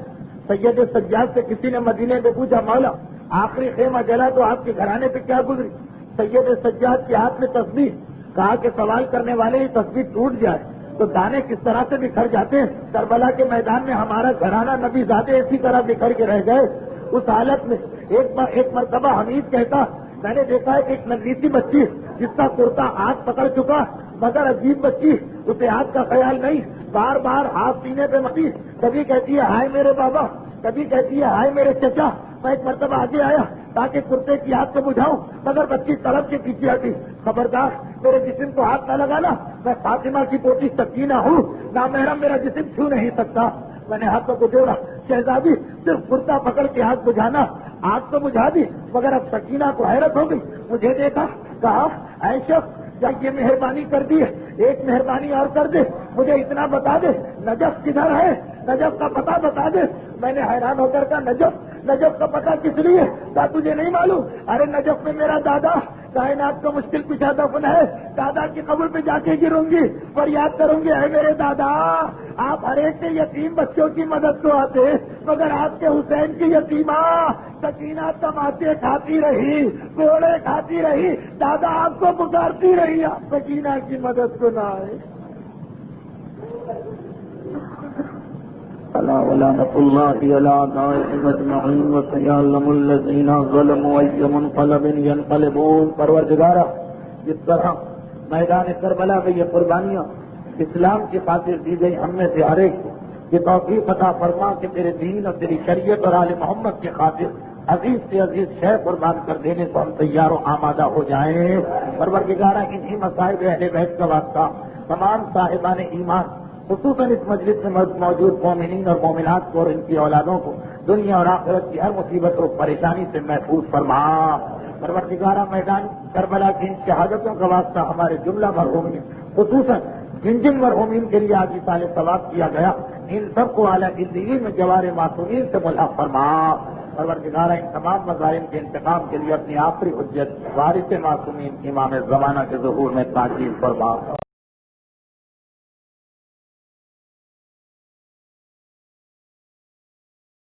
Speaker 1: سید سجاد سے کسی نے مدینے میں پوچھا, مولا آخری خیمہ جلا تو آپ کے گھرانے پہ کیا گزری؟ سید سجاد کے ہاتھ میں تسبیح, کہا کہ سوال کرنے والے ہی تسبیح ٹوٹ جائے تو دانے کس طرح سے بکھر جاتے ہیں, کربلا کے میدان میں ہمارا گھرانہ نبی زادے اسی طرح بکھر کے رہ گئے. اس حالت میں ایک مرتبہ حمید کہتا, میں نے دیکھا ہے کہ ایک ننھی سی بچی جس کا کرتا ہاتھ پکڑ چکا, مگر عجیب بچی, اسے ہاتھ کا خیال نہیں, بار بار ہاتھ سینے پہ متی, کبھی کہتی ہے ہائے میرے بابا, کبھی کہتی ہے ہائے میرے چچا. میں ایک مرتبہ آگے آیا تاکہ کرتے کی ہاتھ کو بجھاؤں, مگر بچی طرف کے پیچھے ہٹی. خبردار میرے جسم کو ہاتھ نہ لگانا, میں فاطمہ کی پوتی سکینہ ہوں, نامحرم میرا جسم چھو نہیں سکتا. میں نے ہاتھوں کو جوڑا, شہزادی صرف کرتا پکڑ کے ہاتھ بجھانا, آگ تو بجھا دی, مگر اب سکینہ کو حیرت ہو گئی, مجھے دیکھا, کہا اے شخص یہ مہربانی کر دی ہے، ایک مہربانی اور کر دے، مجھے اتنا بتا دے نجف کدھر ہے، نجف کا پتہ بتا دے۔ میں نے حیران ہو کر کہا نجف کا پتہ کس لیے؟ کہا تجھے نہیں معلوم؟ ارے نجف میں میرا دادا کائنات کا مشکل کشا دفن ہے، دادا کی قبر پہ جا کے گروں گی اور یاد کروں گی، اے میرے دادا آپ ہر ایک کے یتیم بچوں کی مدد کو آتے، مگر آپ کے حسین کی یتیمہ سکینہ تماچے کھاتی رہی، کوڑے کھاتی رہی، دادا آپ کو پکارتی رہی، آپ سکینہ کی مدد کو نہ آئے۔ ولعنة الله على أعدائهم أجمعين وسيعلم الذين ظلموا أي منقلب ينقلبون۔ پروردگارا جس طرح میدان کربلا میں یہ قربانیاں اسلام کی خاطر دی گئی، ہم میں سے ہر ایک کو یہ توفیق عطا فرما کہ تیرے دین اور تیری شریعت اور آل محمد کی خاطر عزیز سے عزیز شے قربان کر دینے کو ہم تیار و آمادہ ہو جائیں۔ پروردگارا انہی مصائب اہل بیت کا واسطہ تمام صاحبان ایمان خصوصاً اس مجلس میں موجود مومنین اور مومنات کو اور ان کی اولادوں کو دنیا اور آخرت کی ہر مصیبت اور پریشانی سے محفوظ فرما۔ پروردگارا میدان کربلا کی ان شہادتوں کا واسطہ ہمارے جملہ مرحومین خصوصاً جن مرحومین کے لیے آج سال ثواب کیا گیا، ان سب کو اعلیٰ زندگی میں جوار معصومین سے ملحق فرما۔ پروردگارا ان تمام مظالم کے انتقام کے لیے اپنی آخری حجت وارث معصومین امام زمانہ کے ظہور میں تاکید فرما۔